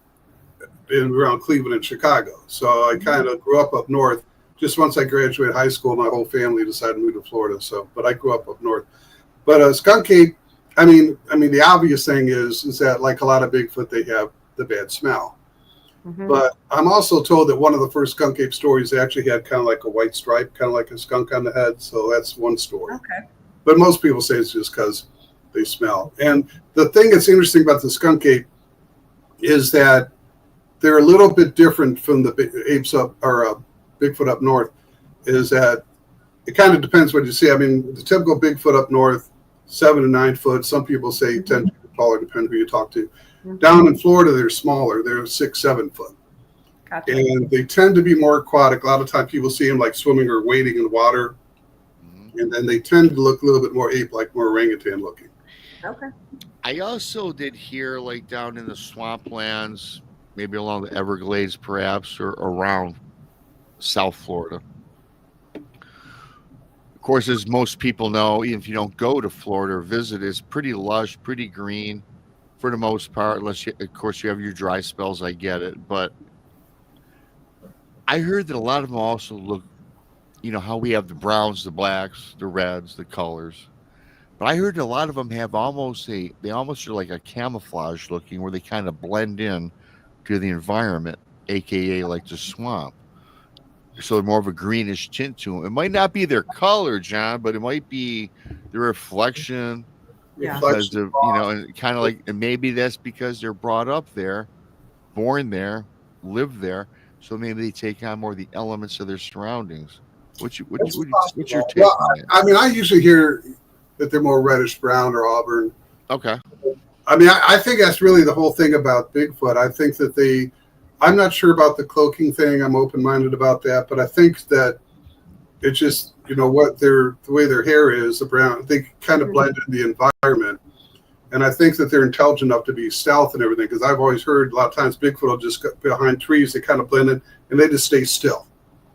[SPEAKER 1] around Cleveland and Chicago. So I kind of grew up north. Just once I graduated high school, my whole family decided to move to Florida. But I grew up north. But skunk ape, I mean, the obvious thing is that like a lot of Bigfoot, they have the bad smell. Mm-hmm. But I'm also told that one of the first skunk ape stories actually had kind of like a white stripe, kind of like a skunk on the head. So that's one story. Okay. But most people say it's just because they smell. And the thing that's interesting about the skunk ape is that they're a little bit different from the apes Bigfoot up north, is that it kind of depends what you see. I mean, the typical Bigfoot up north, 7 to 9 foot. Some people say 10 feet taller, depending who you talk to. Mm-hmm. Down in Florida, they're smaller. They're 6, 7 foot. Gotcha. And they tend to be more aquatic. A lot of times people see them like swimming or wading in the water. Mm-hmm. And then they tend to look a little bit more ape-like, more orangutan looking.
[SPEAKER 4] Okay.
[SPEAKER 3] I also did hear like down in the swamplands, maybe along the Everglades perhaps, or around South Florida. Of course, as most people know, even if you don't go to Florida or visit, it's pretty lush, pretty green for the most part, unless you, of course, you have your dry spells. I get it. But I heard that a lot of them also look, how we have the browns, the blacks, the reds, the colors. But I heard a lot of them have they almost are like a camouflage looking, where they kind of blend in to the environment, aka like the swamp. So they're more of a greenish tint to them. It might not be their color, John, but it might be the reflection.
[SPEAKER 1] Yeah.
[SPEAKER 3] Because of, and kind of like, and maybe that's because they're brought up there, born there, live there. So maybe they take on more of the elements of their surroundings. What's your take on it?
[SPEAKER 1] I mean, I usually hear that they're more reddish brown or auburn.
[SPEAKER 3] Okay.
[SPEAKER 1] I mean, I think that's really the whole thing about Bigfoot. I think that I'm not sure about the cloaking thing. I'm open-minded about that, but I think that it's just, the way their hair is, the brown, they kind of blend in the environment. And I think that they're intelligent enough to be stealth and everything, because I've always heard a lot of times Bigfoot will just go behind trees, they kind of blend in, and they just stay still.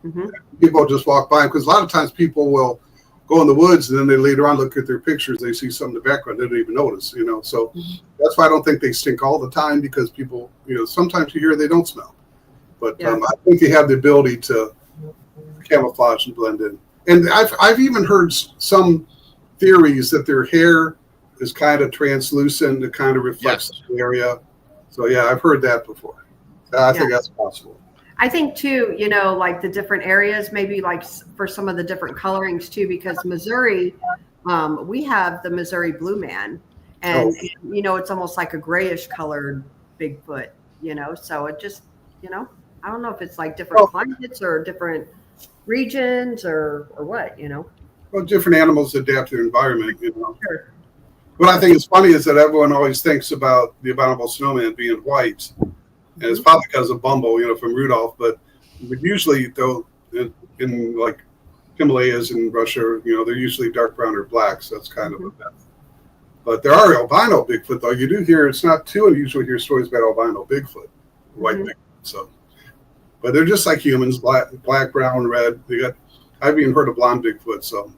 [SPEAKER 1] Mm-hmm. People just walk by, because a lot of times people will go in the woods, and then they later on look at their pictures, they see something in the background, they don't even notice, So that's why I don't think they stink all the time, because people, sometimes you hear they don't smell. But I think they have the ability to camouflage and blend in. And I've even heard some theories that their hair is kind of translucent, it kind of reflects the area. So yeah, I've heard that before. I think that's possible.
[SPEAKER 4] I think too, like the different areas, maybe like for some of the different colorings too, because Missouri, we have the Missouri Blue Man, and it's almost like a grayish colored Bigfoot, so it just, I don't know if it's like different climates or different regions or what,
[SPEAKER 1] Well, different animals adapt to their environment,
[SPEAKER 4] Sure.
[SPEAKER 1] What I think is funny is that everyone always thinks about the abominable snowman being white. And it's probably because of Bumble, from Rudolph. But usually, though, in like Himalayas in Russia, they're usually dark brown or black. So that's kind of a myth. But there are albino Bigfoot, though. You do hear, it's not too unusual to hear stories about albino Bigfoot, white Bigfoot. So, but they're just like humans, black, brown, red. I've even heard of blonde Bigfoot. So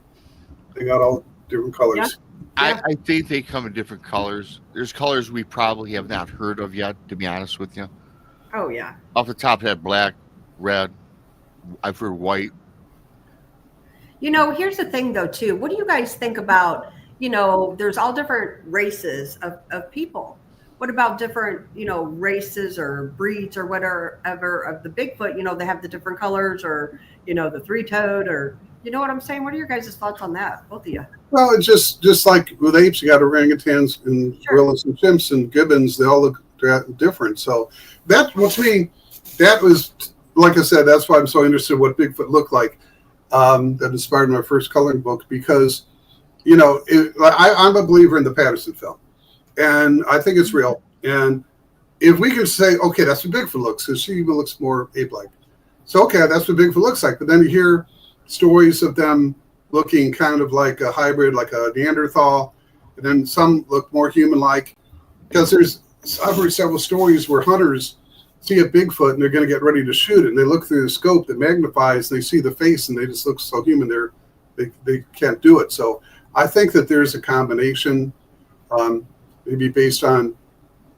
[SPEAKER 1] they got all different colors.
[SPEAKER 4] Yeah.
[SPEAKER 3] I think they come in different colors. There's colors we probably have not heard of yet, to be honest with you.
[SPEAKER 4] Oh, yeah.
[SPEAKER 3] Off the top of that, black, red. I've heard white.
[SPEAKER 4] Here's the thing, though, too. What do you guys think about, there's all different races of people. What about different, races or breeds or whatever of the Bigfoot? They have the different colors or, the three-toed or, you know what I'm saying? What are your guys' thoughts on that, both of you?
[SPEAKER 1] Well, it's just like with apes, you got orangutans and gorillas and chimps and gibbons. They all look different. So that was, like I said, that's why I'm so interested in what Bigfoot looked like. That inspired my first coloring book because, I'm a believer in the Patterson film, and I think it's real. And if we can say, okay, that's what Bigfoot looks, because she even looks more ape-like. So okay, that's what Bigfoot looks like. But then you hear stories of them looking kind of like a hybrid, like a Neanderthal, and then some look more human-like. Because I've heard several stories where hunters see a Bigfoot and they're going to get ready to shoot it, and they look through the scope that magnifies, and they see the face, and they just look so human. They can't do it. So I think that there's a combination, maybe based on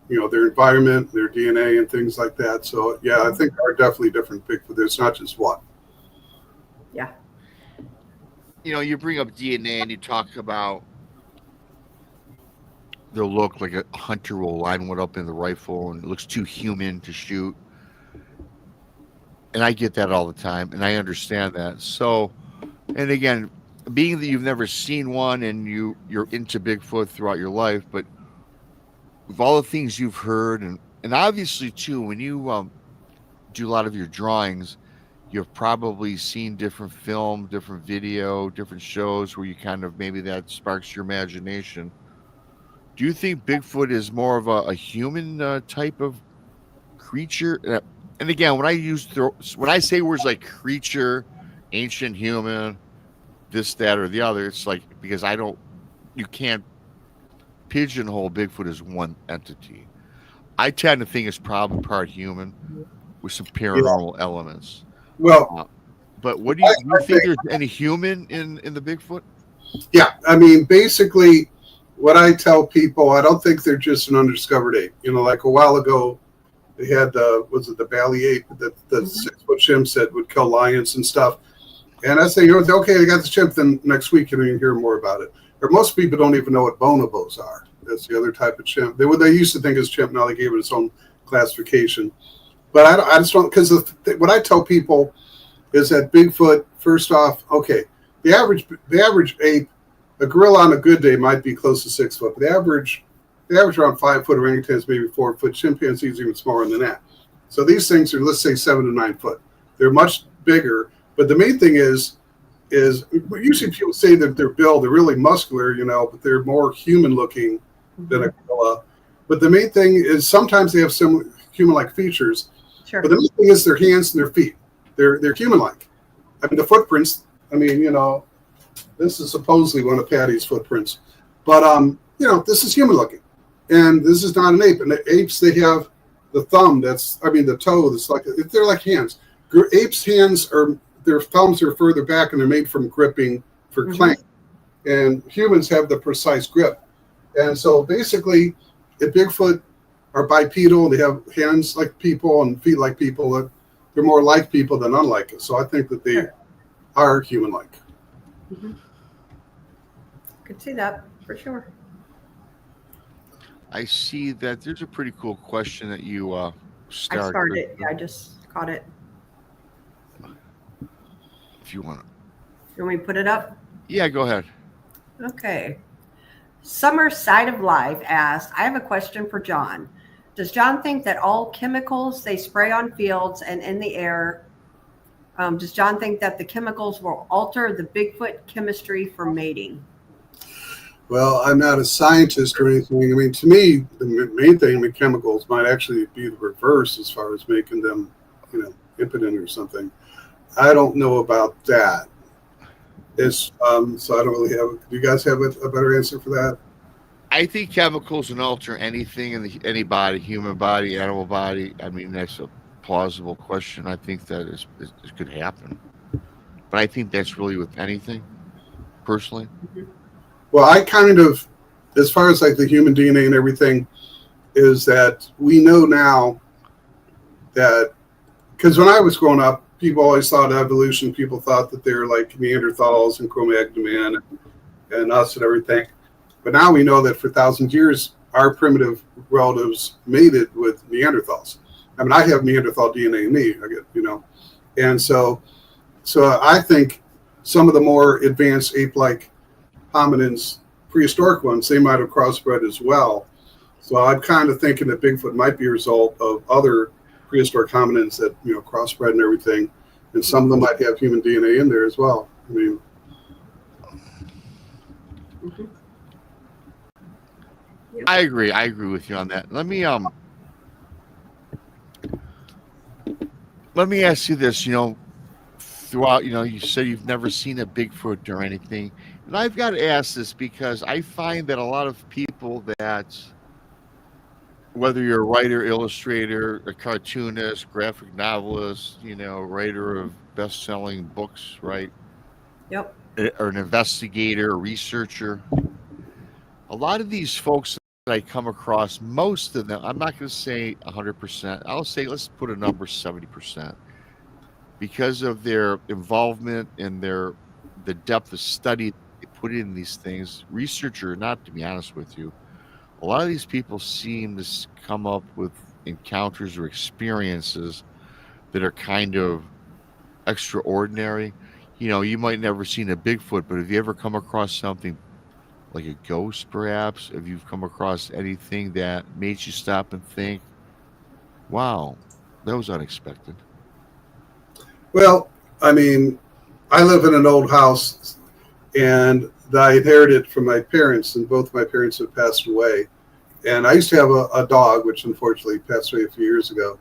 [SPEAKER 1] their environment, their DNA, and things like that. So yeah, I think there are definitely different Bigfoot. There's not just one.
[SPEAKER 4] Yeah.
[SPEAKER 3] You bring up DNA and you talk about they'll look like a hunter will line one up in the rifle and it looks too human to shoot. And I get that all the time, and I understand that. So, and again, being that you've never seen one and you're into Bigfoot throughout your life, but with all the things you've heard, and obviously too, when you do a lot of your drawings, you've probably seen different film, different video, different shows where you kind of maybe that sparks your imagination. Do you think Bigfoot is more of a human type of creature? And again, when I say words like creature, ancient human, this, that, or the other, it's like because you can't pigeonhole Bigfoot as one entity. I tend to think it's probably part human with some paranormal elements.
[SPEAKER 1] Well,
[SPEAKER 3] but what do you think there's any human in the Bigfoot?
[SPEAKER 1] Yeah, I mean, basically, what I tell people, I don't think they're just an undiscovered ape. Like a while ago, they had the Bally ape, the 6-foot chimps that would kill lions and stuff. And I say, okay, they got the chimp. Then next week, you hear more about it. Or most people don't even know what bonobos are. That's the other type of chimp. They used to think it's chimp. Now they gave it its own classification. But I just don't, because what I tell people is that Bigfoot, first off, okay, the average ape, a gorilla on a good day might be close to 6 foot, but the average around 5 foot, orangutans maybe 4 foot, chimpanzees even smaller than that. So these things are, let's say, 7 to 9 foot. They're much bigger, but the main thing is usually people say that they're built, they're really muscular, but they're more human looking than a gorilla. But the main thing is sometimes they have some human-like features.
[SPEAKER 4] Sure.
[SPEAKER 1] But the main thing is their hands and their feet. They're human-like. I mean, the footprints, this is supposedly one of Patty's footprints. But, this is human-looking. And this is not an ape. And the apes, they have the thumb the toe that's they're like hands. Apes' hands their thumbs are further back, and they're made from gripping for clang. And humans have the precise grip. And so basically, if Bigfoot are bipedal, they have hands like people and feet like people, they're more like people than unlike us. So I think that they are human-like.
[SPEAKER 4] Could see that for sure.
[SPEAKER 3] I see that there's a pretty cool question that you started.
[SPEAKER 4] I started. Yeah, I just caught it.
[SPEAKER 3] If you want to.
[SPEAKER 4] You want me to put it up?
[SPEAKER 3] Yeah, go ahead.
[SPEAKER 4] Okay. Summer Side of Life asked, I have a question for John. Does John think that all chemicals they spray on fields and in the air, does John think that the chemicals will alter the Bigfoot chemistry for mating?
[SPEAKER 1] Well, I'm not a scientist or anything. I mean, to me, the main thing with chemicals might actually be the reverse as far as making them, impotent or something. I don't know about that. So I don't really have. Do you guys have a better answer for that?
[SPEAKER 3] I think chemicals can alter anything in any body, human body, animal body. I mean, that's a plausible question. I think that it could happen, but I think that's really with anything, personally.
[SPEAKER 1] Well, I kind of, as far as like the human DNA and everything, is that we know now that, because when I was growing up, people always thought evolution. People thought that they were like Neanderthals and Cro-Magnon man and us and everything. But now we know that for thousands of years, our primitive relatives mated with Neanderthals. I mean, I have Neanderthal DNA in me, and so I think some of the more advanced ape-like hominins, prehistoric ones, they might have crossbred as well. So I'm kind of thinking that Bigfoot might be a result of other prehistoric hominins that crossbred and everything, and some of them might have human DNA in there as well. I mean,
[SPEAKER 3] I agree with you on that. Let me ask you this. Throughout, you said you've never seen a Bigfoot or anything, and I've got to ask this because I find that a lot of people that, whether you're a writer, illustrator, a cartoonist, graphic novelist, writer of best-selling books, right?
[SPEAKER 4] Yep.
[SPEAKER 3] Or an investigator, a researcher. A lot of these folks that I come across, most of them, I'm not going to say 100%. I'll say, let's put a number 70%. Because of their involvement and the depth of study they put in these things, researcher, not to be honest with you, a lot of these people seem to come up with encounters or experiences that are kind of extraordinary. You might never seen a Bigfoot, but have you ever come across something like a ghost, perhaps? Have you come across anything that made you stop and think, wow, that was unexpected?
[SPEAKER 1] well, I mean, I live in an old house, and I inherited it from my parents, and both my parents have passed away. And I used to have a dog, which unfortunately passed away a few years ago.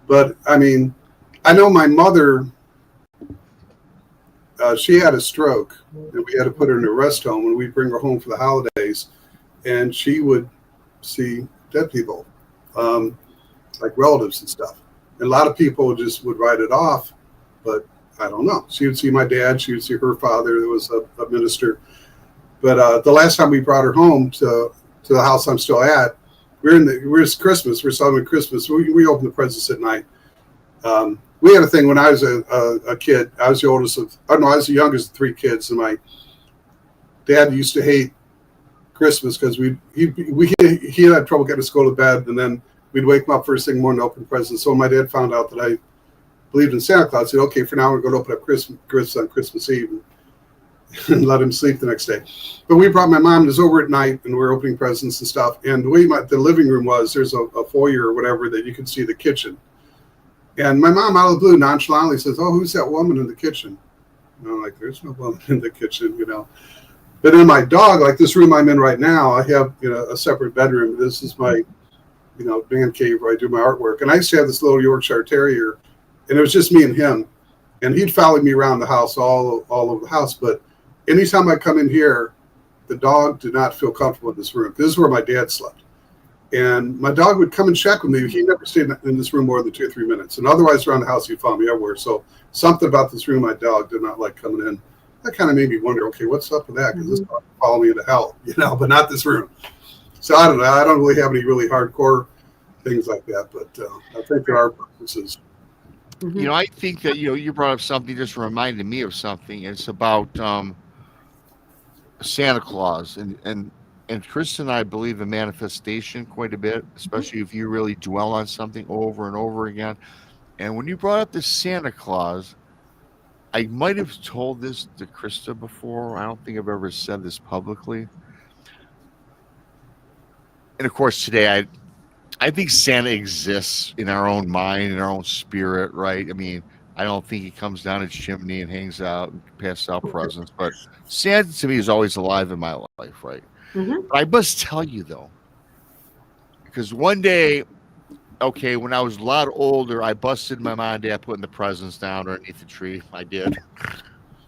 [SPEAKER 1] But I mean, I know my mother, she had a stroke, and we had to put her in a rest home, and we'd bring her home for the holidays, and she would see dead people, like relatives and stuff. And a lot of people just would write it off, but I don't know. She would see my dad, she would see her father, there was a minister. But the last time we brought her home to the house I'm still at, we're Christmas, we're celebrating Christmas. We opened the presents at night. We had a thing when I was a kid. I was the oldest of, I was the youngest of three kids, and my dad used to hate Christmas because he had trouble getting us to go to bed, and then we'd wake him up first thing morning to open presents. So when my dad found out that I believed in Santa Claus, he said, okay, for now we're going to open up Christmas on Christmas Eve and let him sleep the next day. But we brought my mom, it was over at night, and we were opening presents and stuff. And the way the living room was, there's a foyer or whatever that you could see the kitchen. And my mom, out of the blue, nonchalantly says, oh, who's that woman in the kitchen? And I'm like, there's no woman in the kitchen, But then my dog, like this room I'm in right now, I have a separate bedroom. This is my man cave where I do my artwork. And I used to have this little Yorkshire Terrier, and it was just me and him. And he'd follow me around the house, all over the house. But anytime I come in here, the dog did not feel comfortable in this room. This is where my dad slept. And my dog would come and check with me. He never stayed in this room more than 2 or 3 minutes. And otherwise around the house, he'd follow me everywhere. So something about this room, my dog did not like coming in. that kind of made me wonder, okay, what's up with that? Because this dog can follow me into hell, but not this room. So I don't know. I don't really have any really hardcore things like that, but I think there are purposes.
[SPEAKER 3] I think that you brought up something just reminded me of something. It's about Santa Claus, and Chris and I believe in manifestation quite a bit, especially if you really dwell on something over and over again. And when you brought up the Santa Claus, I might have told this to Christa before. I don't think I've ever said this publicly. And of course, today I think Santa exists in our own mind, in our own spirit, right? I mean, I don't think he comes down his chimney and hangs out and passes out presents, but Santa to me is always alive in my life, right? But I must tell you though, because one day, okay, when I was a lot older, I busted my mom and dad putting the presents down underneath the tree. I did.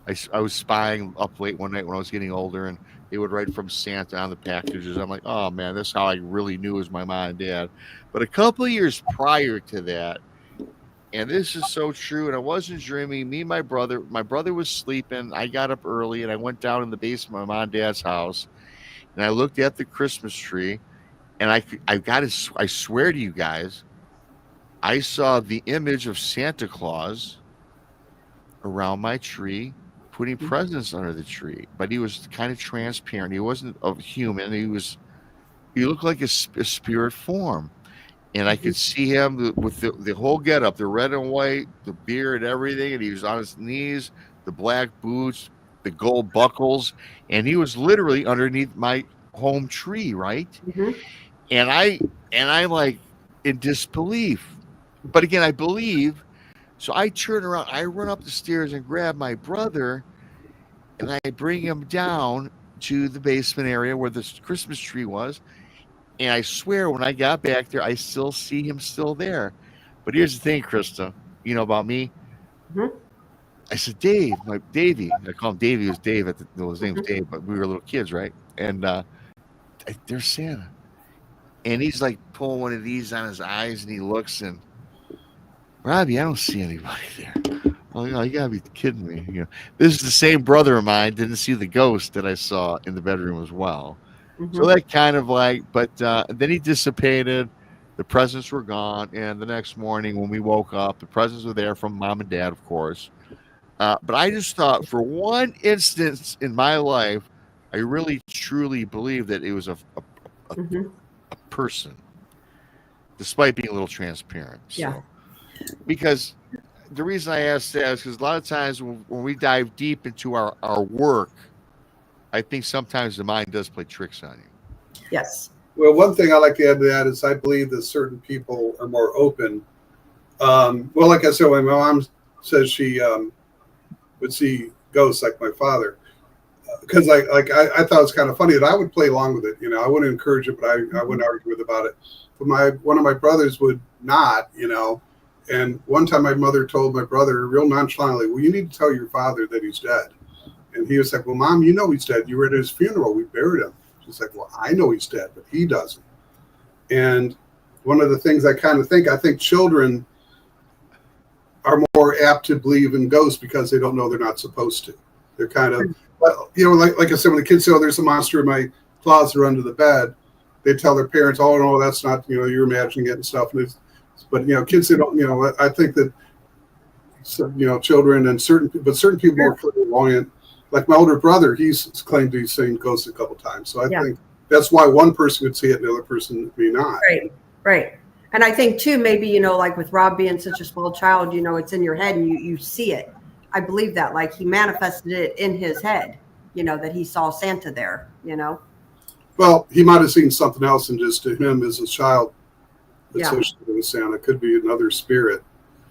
[SPEAKER 3] I was spying up late one night when I was getting older, and they would write from Santa on the packages. I'm like, oh man, that's how I really knew it was my mom and dad. But a couple of years prior to that, and this is so true, and I wasn't dreaming. Me and my brother was sleeping. I got up early and I went down in the basement of my mom and dad's house, and I looked at the Christmas tree, and I swear to you guys, I saw the image of Santa Claus around my tree, putting presents under the tree, but he was kind of transparent. He wasn't a human. He looked like a spirit form, and I could see him with the whole getup, the red and white, the beard, everything, and he was on his knees, the black boots, the gold buckles, and he was literally underneath my home tree, right? And I like in disbelief, but again, I believe. So I turn around, I run up the stairs and grab my brother, and I bring him down to the basement area where the Christmas tree was. And I swear, when I got back there, I still see him still there. But here's the thing, Christa, you know about me. I said, Davey. I call him Davey. It was Dave. His name was Dave, but we were little kids, right? And there's Santa. And he's like pulling one of these on his eyes, and he looks, and Robbie, I don't see anybody there. Oh, you gotta be kidding me. This is the same brother of mine. Didn't see the ghost that I saw in the bedroom as well. So that kind of but then he dissipated. The presents were gone, and the next morning when we woke up, the presents were there from mom and dad, of course. But I just thought, for one instance in my life, I really truly believe that it was a person, despite being a little transparent. So. Because the reason I asked that is because a lot of times when we dive deep into our work, I think sometimes the mind does play tricks on you.
[SPEAKER 4] Yes.
[SPEAKER 1] Well, one thing I like to add to that is I believe that certain people are more open. Well, like I said, when my mom says she would see ghosts like my father, because I thought it was kind of funny that I would play along with it. I wouldn't encourage it, but I wouldn't argue with about it. But one of my brothers would not, And one time my mother told my brother real nonchalantly, well, you need to tell your father that he's dead. And he was like, well, Mom, he's dead. You were at his funeral. We buried him. She's like, well, I know he's dead, but he doesn't. And one of the things I think children are more apt to believe in ghosts because they don't know they're not supposed to. They're kind of, like I said, when the kids say, oh, there's a monster in my closet or under the bed, they tell their parents, oh, no, that's not, you're imagining it and stuff. But kids, they don't. I think that children and certain people are clairvoyant. Like my older brother, he's claimed he's seen ghosts a couple times. So I think that's why one person could see it and the other person may not.
[SPEAKER 4] Right. And I think too, maybe like with Rob being such a small child, it's in your head and you see it. I believe that, like he manifested it in his head. That he saw Santa there.
[SPEAKER 1] Well, he might have seen something else, and just to him as a child. Associated with Santa could be another spirit.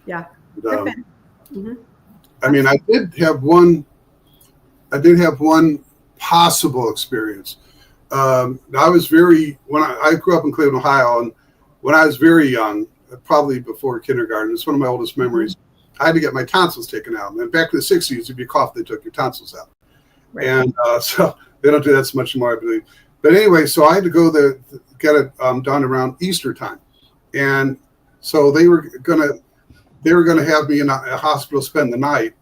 [SPEAKER 4] Yeah.
[SPEAKER 1] I mean, I did have one possible experience. I grew up in Cleveland, Ohio, and when I was very young, probably before kindergarten, it's one of my oldest memories. I had to get my tonsils taken out. And back in the 60s, if you cough, they took your tonsils out. Right. And so they don't do that so much anymore, I believe. But anyway, so I had to go there, get it done around Easter time. And so they were gonna have me in a hospital spend the night.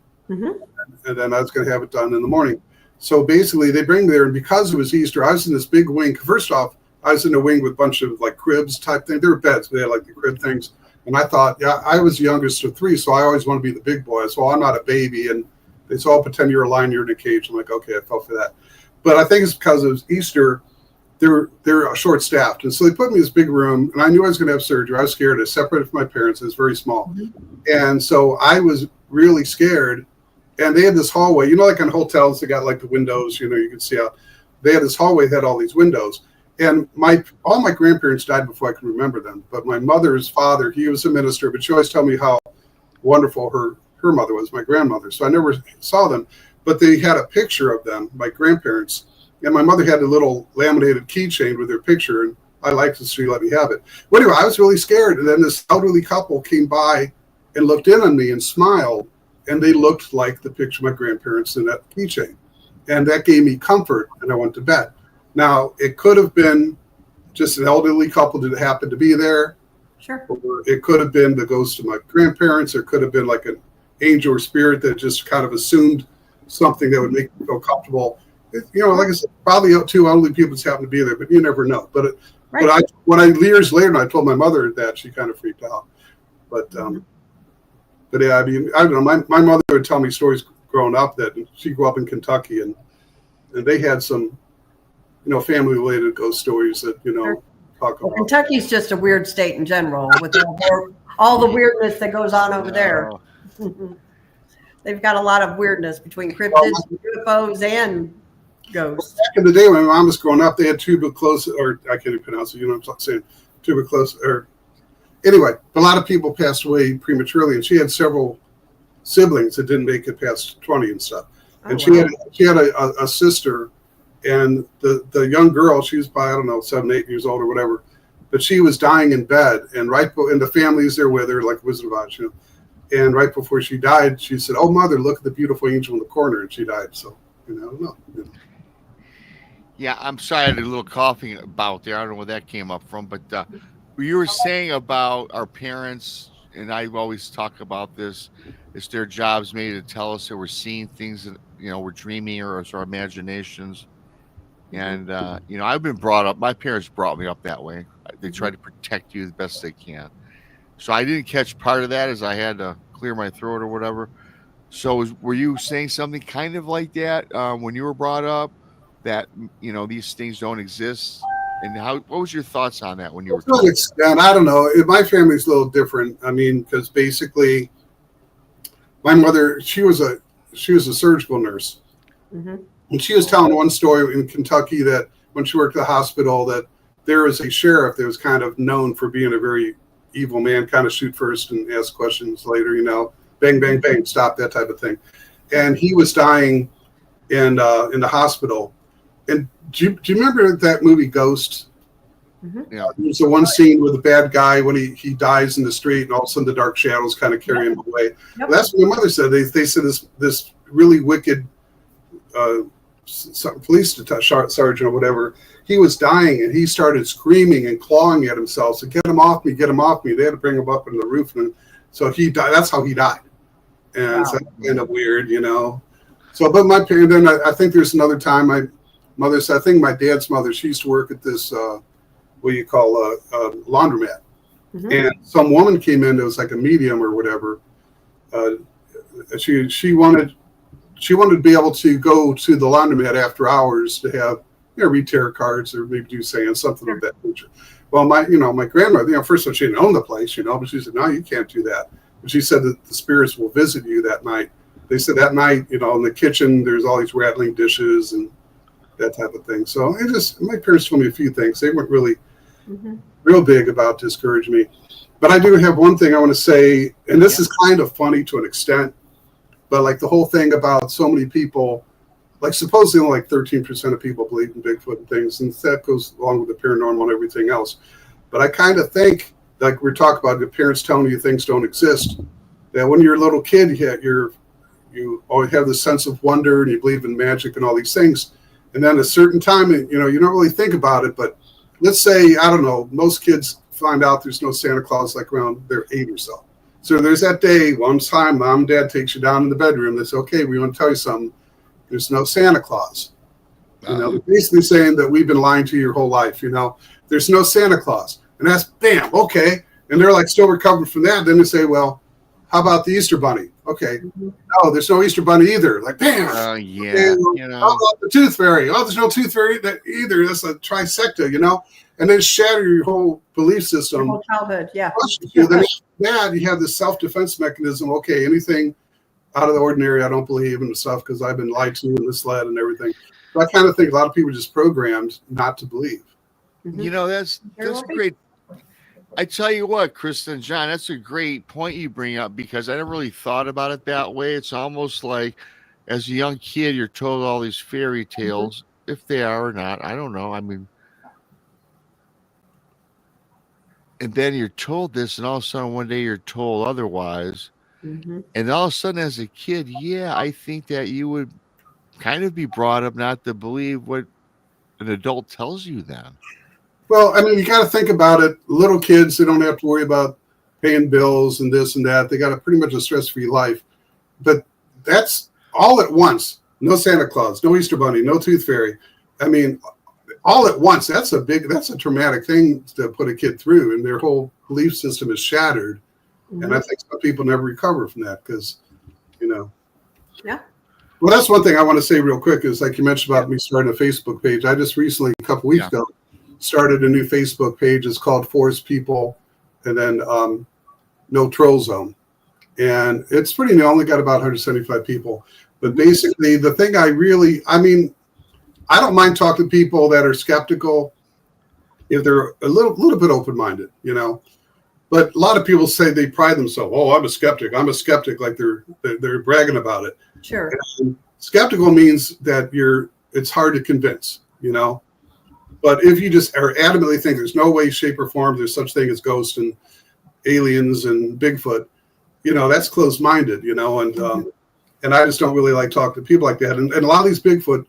[SPEAKER 1] and then I was going to have it done in the morning. So basically, they bring me there, and because it was Easter, I was in this big wing. First off, I was in a wing with a bunch of like cribs type thing. There were beds, but they had like the crib things. And I thought, yeah, I was the youngest of three, so I always want to be the big boy. So I'm not a baby, and it's all pretend you're a lion, you're in a cage. I'm like, okay, I fell for that. But I think it's because it was Easter. They're short-staffed, and so they put me in this big room, and I knew I was going to have surgery. I was scared. I was separated from my parents. I was very small, and so I was really scared. And they had this hallway, like in hotels, they got like the windows, you can see out. They had this hallway that had all these windows, and all my grandparents died before I could remember them. But my mother's father, he was a minister, but she always told me how wonderful her mother was, my grandmother. So I never saw them, but they had a picture of them, my grandparents. And my mother had a little laminated keychain with their picture, and I liked it, so she let me have it. Well, anyway, I was really scared. And then this elderly couple came by and looked in on me and smiled, and they looked like the picture of my grandparents in that keychain. And that gave me comfort, and I went to bed. Now, it could have been just an elderly couple that happened to be there.
[SPEAKER 4] Sure.
[SPEAKER 1] Or it could have been the ghost of my grandparents. Or it could have been like an angel or spirit that just kind of assumed something that would make me feel comfortable. Like I said, probably two elderly people just happened to be there, but you never know. But years later, and I told my mother that, she kind of freaked out. But yeah, I mean, I don't know. My mother would tell me stories growing up that she grew up in Kentucky, and they had some, family-related ghost stories that talk about.
[SPEAKER 4] Kentucky's just a weird state in general, with all the weirdness that goes on over there. They've got a lot of weirdness between cryptids, UFOs, and ghosts.
[SPEAKER 1] Back in the day when my mom was growing up, they had tuberculosis, or I can't even pronounce it. What I'm saying, tuberculosis, or anyway, a lot of people passed away prematurely, and she had several siblings that didn't make it past 20 and stuff. And she had a sister, and the young girl, she was probably, I don't know, 7, 8 years old or whatever, but she was dying in bed, and the family's there with her, like Wizard of Oz, And right before she died, she said, "Oh, mother, look at the beautiful angel in the corner," and she died. So, I don't know.
[SPEAKER 3] Yeah, I'm sorry, I had a little coughing about there. I don't know where that came up from, but you were saying about our parents, and I always talk about this. It's their jobs maybe to tell us that we're seeing things that we're dreaming, or it's our imaginations. And I've been brought up. My parents brought me up that way. They try to protect you the best they can. So I didn't catch part of that, as I had to clear my throat or whatever. So were you saying something kind of like that when you were brought up? That these things don't exist, and what was your thoughts on that when you were?
[SPEAKER 1] To an extent, I don't know. My family's a little different. I mean, because basically, my mother, she was a surgical nurse, and she was telling one story in Kentucky that when she worked at the hospital, that there was a sheriff that was kind of known for being a very evil man, kind of shoot first and ask questions later. Bang, bang, bang, stop, that type of thing. And he was dying in the hospital. And do you remember that movie Ghost?
[SPEAKER 3] Yeah.
[SPEAKER 1] There's the one scene with the bad guy when he dies in the street, and all of a sudden the dark shadows kind of carry him away. Yep. That's what my mother said. They said this really wicked police sergeant or whatever, he was dying, and he started screaming and clawing at himself. So get him off me, get him off me. They had to bring him up on the roof, and so he died. That's how he died. And so that's kind of weird, So, but my parents, then I think there's another time my mother said, I think my dad's mother, she used to work at this, what you call a laundromat. And some woman came in that was like a medium or whatever. She wanted to be able to go to the laundromat after hours to have, read tarot cards or maybe do seance, something of that nature. Well, my grandmother, first of all, she didn't own the place, but she said, no, you can't do that. But she said that the spirits will visit you that night. They said that night, in the kitchen, there's all these rattling dishes and that type of thing. So my parents told me a few things. They weren't really real big about discouraging me. But I do have one thing I want to say, and this is kind of funny to an extent, but like the whole thing about so many people, like supposedly only like 13% of people believe in Bigfoot and things, and that goes along with the paranormal and everything else. But I kind of think, like we're talking about, your parents telling you things don't exist, that when you're a little kid, you always have this sense of wonder and you believe in magic and all these things. And then at a certain time, you don't really think about it. But let's say, I don't know, most kids find out there's no Santa Claus like around they're 8 or so. So there's that day, one time, mom and dad takes you down in the bedroom. They say, okay, we want to tell you something. There's no Santa Claus. You know, they're basically saying that we've been lying to you your whole life. You know, there's no Santa Claus. And that's bam, okay. And they're like still recovering from that. Then they say, well, how about the Easter Bunny? Okay. No, there's no Easter Bunny either. Like, bam.
[SPEAKER 3] Yeah.
[SPEAKER 1] Okay, well,
[SPEAKER 3] You know.
[SPEAKER 1] how about the Tooth Fairy? Oh, there's no Tooth Fairy either. That's a trifecta, you know? And then shatter your whole belief system.
[SPEAKER 4] Your whole childhood, yeah.
[SPEAKER 1] Then that you have this self-defense mechanism. Okay, anything out of the ordinary, I don't believe in the stuff because I've been lied to and misled and everything. So I kind of think a lot of people are just programmed not to believe.
[SPEAKER 3] You know, that's great. I tell you what, Christa and John, that's a great point you bring up because I never really thought about it that way. It's almost like as a young kid, you're told all these fairy tales, if they are or not. I don't know. I mean, and then you're told this, and all of a sudden one day you're told otherwise. And all of a sudden as a kid, yeah, I think that you would kind of be brought up not to believe what an adult tells you then.
[SPEAKER 1] Well, I mean, you got to think about it. Little kids, they don't have to worry about paying bills and this and that. They got a pretty much a stress-free life. But that's all at once. No Santa Claus, no Easter Bunny, no Tooth Fairy. I mean, all at once. That's a traumatic thing to put a kid through, and their whole belief system is shattered. And I think some people never recover from that because, you know.
[SPEAKER 4] Yeah.
[SPEAKER 1] Well, that's one thing I want to say real quick is like you mentioned about me starting a Facebook page. I just recently, a couple weeks ago, started a new Facebook page. It's called Forest People and then No Troll Zone. And it's pretty new. I only got about 175 people. But basically, the thing I don't mind talking to people that are skeptical if they're a little bit open-minded, you know. But a lot of people say they pride themselves. Oh, I'm a skeptic. I'm a skeptic, like they're bragging about it.
[SPEAKER 4] Sure.
[SPEAKER 1] And skeptical means that it's hard to convince, you know. But if you just are adamantly think there's no way, shape, or form there's such thing as ghosts and aliens and Bigfoot, you know, that's closed-minded, you know. And I just don't really like talking to people like that. And a lot of these Bigfoot,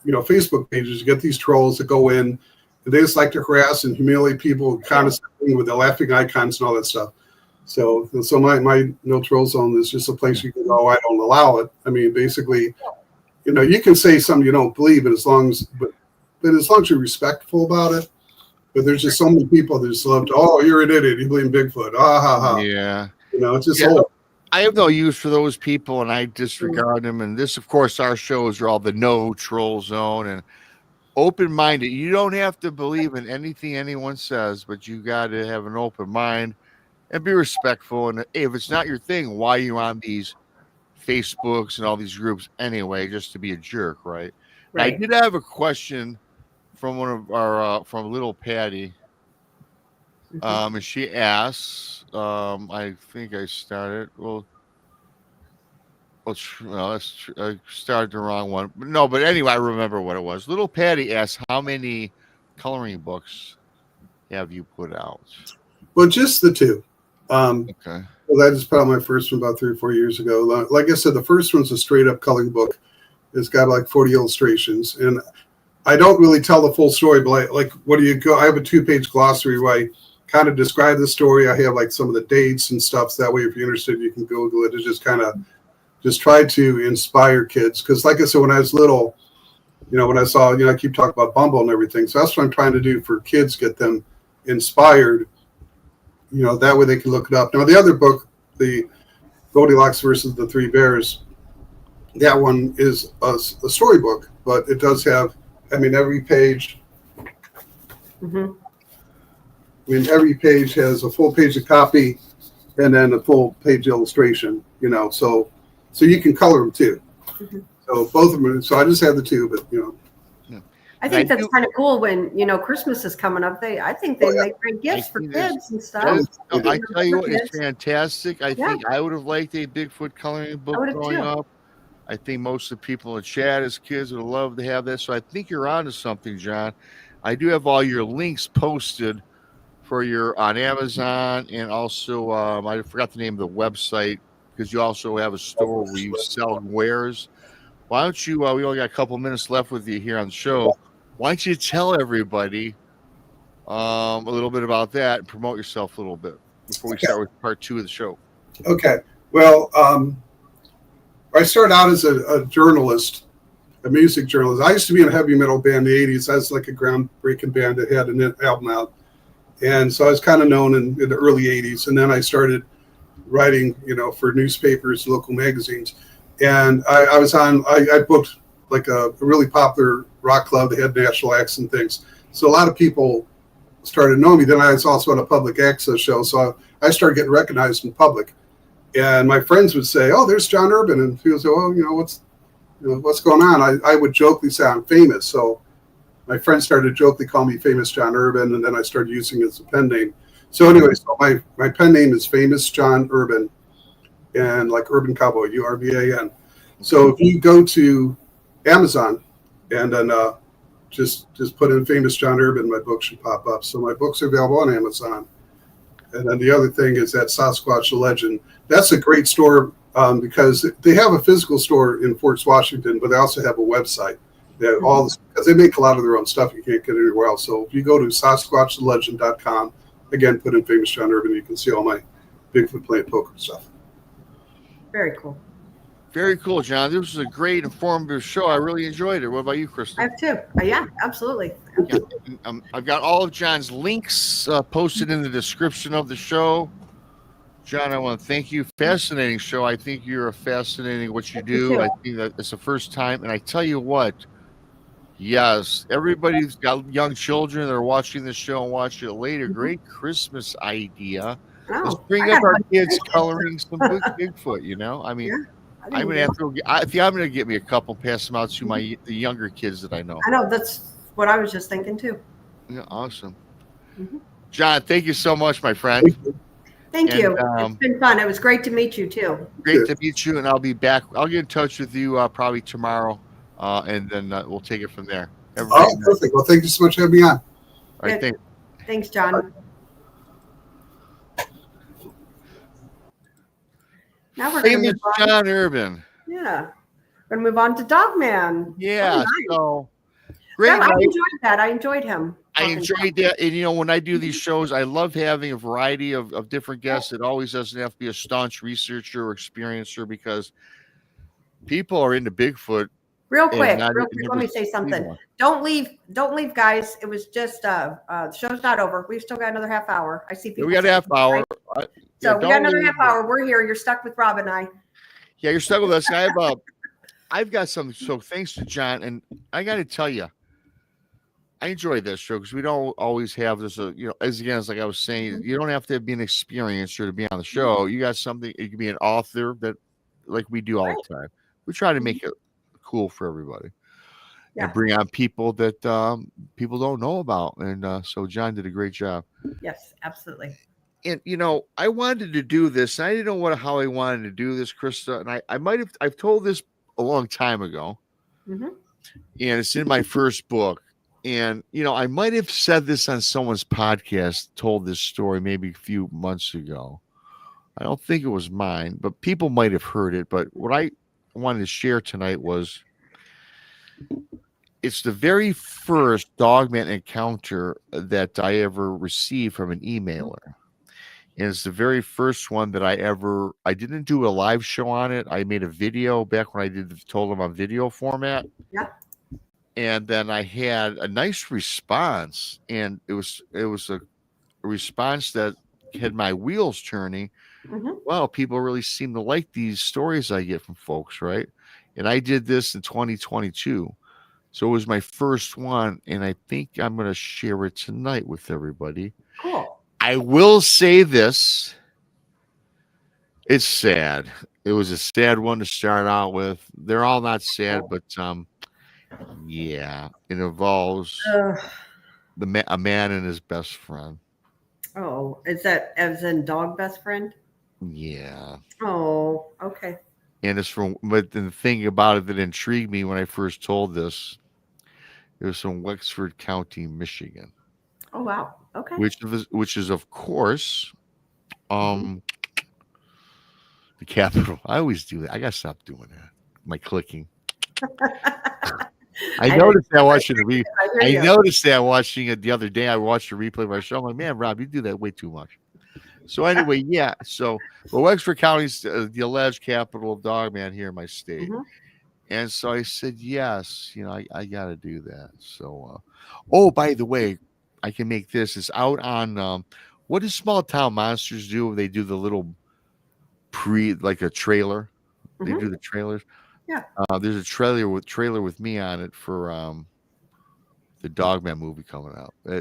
[SPEAKER 1] you know, Facebook pages, you get these trolls that go in, and they just like to harass and humiliate people constantly with the laughing icons and all that stuff. So my no troll zone is just a place you can go. I don't allow it. I mean, basically, you know, you can say something you don't believe, but as long as you're respectful about it. But there's just so many people that just love to, oh, you're an idiot, you believe in Bigfoot. Ah ha ha.
[SPEAKER 3] Yeah.
[SPEAKER 1] You know, it's just old.
[SPEAKER 3] I have no use for those people, and I disregard them. And this, of course, our shows are all the no troll zone and open-minded. You don't have to believe in anything anyone says, but you got to have an open mind and be respectful. And if it's not your thing, why are you on these Facebooks and all these groups anyway, just to be a jerk, right? I did have a question from one of our from little Patty. And she asks, I think I started. I started the wrong one. But anyway, I remember what it was. Little Patty asks, how many coloring books have you put out?
[SPEAKER 1] Well, just the two.
[SPEAKER 3] Okay.
[SPEAKER 1] Well, I just put out my first one about 3 or 4 years ago. Like I said, the first one's a straight up coloring book. It's got like 40 illustrations. And I don't really tell the full story, but I have a 2-page glossary where I kind of describe the story. I have like some of the dates and stuff. So that way, if you're interested, you can Google it. It's just kind of just try to inspire kids. Because like I said, when I was little, you know, when I saw, you know, I keep talking about Bumble and everything. So that's what I'm trying to do for kids, get them inspired. You know, that way they can look it up. Now, the other book, the Goldilocks versus the Three Bears, that one is a storybook, but it does have, every page. Every page has a full page of copy and then a full page illustration, you know, so you can color them too. So both of them, so I just have the two, but, you know.
[SPEAKER 4] I think that's kind of cool when, you know, Christmas is coming up. I think they make great gifts for kids and stuff.
[SPEAKER 3] I tell you what, it's fantastic. I think I would have liked a Bigfoot coloring book growing up. I think most of the people in the chat as kids would love to have that. So I think you're onto something, John. I do have all your links posted for your on Amazon, and also I forgot the name of the website because you also have a store where you sell wares. Why don't you? We only got a couple minutes left with you here on the show. Why don't you tell everybody a little bit about that and promote yourself a little bit before we start with part 2 of the show?
[SPEAKER 1] Okay. Well, I started out as a journalist, a music journalist. I used to be in a heavy metal band in the 80s. I was like a groundbreaking band that had an album out. And so I was kind of known in the early 80s. And then I started writing, for newspapers, local magazines. And I booked like a really popular rock club. They had national acts and things. So a lot of people started knowing me. Then I was also on a public access show. So I started getting recognized in public. And my friends would say, "Oh, there's John Urban," and people say, "Oh, what's going on?" I would jokingly say I'm famous. So my friends started to jokingly call me Famous John Urban, and then I started using it as a pen name. So anyway, so my pen name is Famous John Urban, and like Urban Cowboy, URBAN. So if you go to Amazon and then just put in Famous John Urban, my book should pop up. So my books are available on Amazon. And then the other thing is that Sasquatch the Legend. That's a great store because they have a physical store in Fort Washington, but they also have a website. They have because they make a lot of their own stuff you can't get anywhere else. So if you go to SasquatchTheLegend.com, again, put in Famous John Urban, you can see all my Bigfoot playing poker stuff.
[SPEAKER 4] Very cool.
[SPEAKER 3] Very cool, John. This was a great informative show. I really enjoyed it. What about you, Christa?
[SPEAKER 4] I have too. Yeah, absolutely.
[SPEAKER 3] Yeah. I've got all of John's links posted in the description of the show. John, I want to thank you. Fascinating show. I think you're fascinating what you do. I think that it's the first time. And I tell you what, yes, everybody's got young children that are watching this show and watch it later. Great Christmas idea. Let's bring up our kids coloring some Bigfoot, I mean, yeah. I'm gonna have to. I'm gonna get me a couple, pass them out to the younger kids that I know.
[SPEAKER 4] I know, that's what I was just thinking too.
[SPEAKER 3] Yeah, awesome. John, thank you so much, my friend.
[SPEAKER 4] Thank you. It's been fun. It was great to meet you too.
[SPEAKER 3] Great to meet you, and I'll be back. I'll get in touch with you probably tomorrow, and then we'll take it from there.
[SPEAKER 1] Oh, perfect. Well, thank you so much for having me on.
[SPEAKER 3] All right,
[SPEAKER 4] thanks, John. Now we're going to move on.
[SPEAKER 3] John Urban.
[SPEAKER 4] Yeah. We're going to move on to Dogman.
[SPEAKER 3] Yeah.
[SPEAKER 4] Nice.
[SPEAKER 3] So great.
[SPEAKER 4] I enjoyed that. I enjoyed him.
[SPEAKER 3] I enjoyed that. And, when I do these shows, I love having a variety of different guests. It always doesn't have to be a staunch researcher or experiencer because people are into Bigfoot.
[SPEAKER 4] Real quick, let me say something. Don't leave, guys. It was just the show's not over. We've still got another half hour. I see people.
[SPEAKER 3] We got a half hour.
[SPEAKER 4] Right? So we got another half hour. We're here. You're stuck with Rob and I.
[SPEAKER 3] Yeah, you're stuck with us. I've got something. So thanks to John, and I got to tell you, I enjoy this show because we don't always have this. As like I was saying, you don't have to be an experiencer to be on the show. You got something. You can be an author that, like we do all the time. We try to make it cool for everybody. And bring on people that people don't know about. And so John did a great job.
[SPEAKER 4] Yes, absolutely.
[SPEAKER 3] And, I wanted to do this. And I didn't know how I wanted to do this, Christa. And I've told this a long time ago. And it's in my first book. And, I might have said this on someone's podcast, told this story maybe a few months ago. I don't think it was mine, but people might have heard it. But what I wanted to share tonight was it's the very first Dogman encounter that I ever received from an emailer. And it's the very first one that I didn't do a live show on it. I made a video back when I told them on video format.
[SPEAKER 4] Yeah.
[SPEAKER 3] And then I had a nice response. And it was a response that had my wheels turning. Well, people really seem to like these stories I get from folks, right? And I did this in 2022. So it was my first one, and I think I'm going to share it tonight with everybody.
[SPEAKER 4] Cool.
[SPEAKER 3] I will say this. It's sad. It was a sad one to start out with. They're all not sad, but yeah, it involves a man and his best friend.
[SPEAKER 4] Oh, is that as in dog best friend?
[SPEAKER 3] Yeah.
[SPEAKER 4] Oh, okay.
[SPEAKER 3] And but the thing about it that intrigued me when I first told this, it was from Wexford County, Michigan.
[SPEAKER 4] Oh, wow. Okay.
[SPEAKER 3] Which is of course, the capital. I always do that. I gotta stop doing that. My clicking. I noticed that watching noticed that watching it the other day. I watched a replay of my show. I'm like, man, Rob, you do that way too much. So anyway, yeah. So, well, Wexford County is the alleged capital of Dogman here in my state.
[SPEAKER 4] Mhm.
[SPEAKER 3] And so I said, yes, I got to do that. So, oh, by the way, I can make this. It's out on, what do small town monsters do? They do the little like a trailer. They
[SPEAKER 4] Mhm.
[SPEAKER 3] do the trailers.
[SPEAKER 4] Yeah.
[SPEAKER 3] There's a trailer with me on it for the Dogman movie coming out.
[SPEAKER 4] I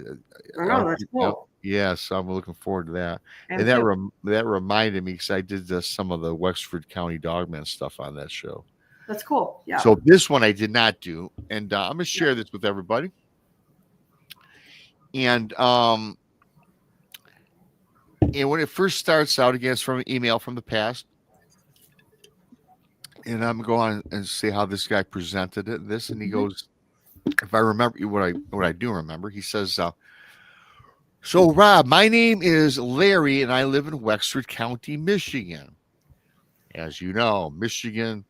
[SPEAKER 4] know, that's cool.
[SPEAKER 3] Yeah, so I'm looking forward to that.
[SPEAKER 4] And
[SPEAKER 3] And that reminded me because I did some of the Wexford County Dogman stuff on that show.
[SPEAKER 4] that's cool. Yeah.
[SPEAKER 3] So this one I did not do, and I'm gonna share this with everybody. And when it first starts out, again, it's from an email from the past, and I'm going and see how this guy presented it. And he goes, if I remember what I do remember, he says, "So Rob, my name is Larry, and I live in Wexford County, Michigan. As you know, Michigan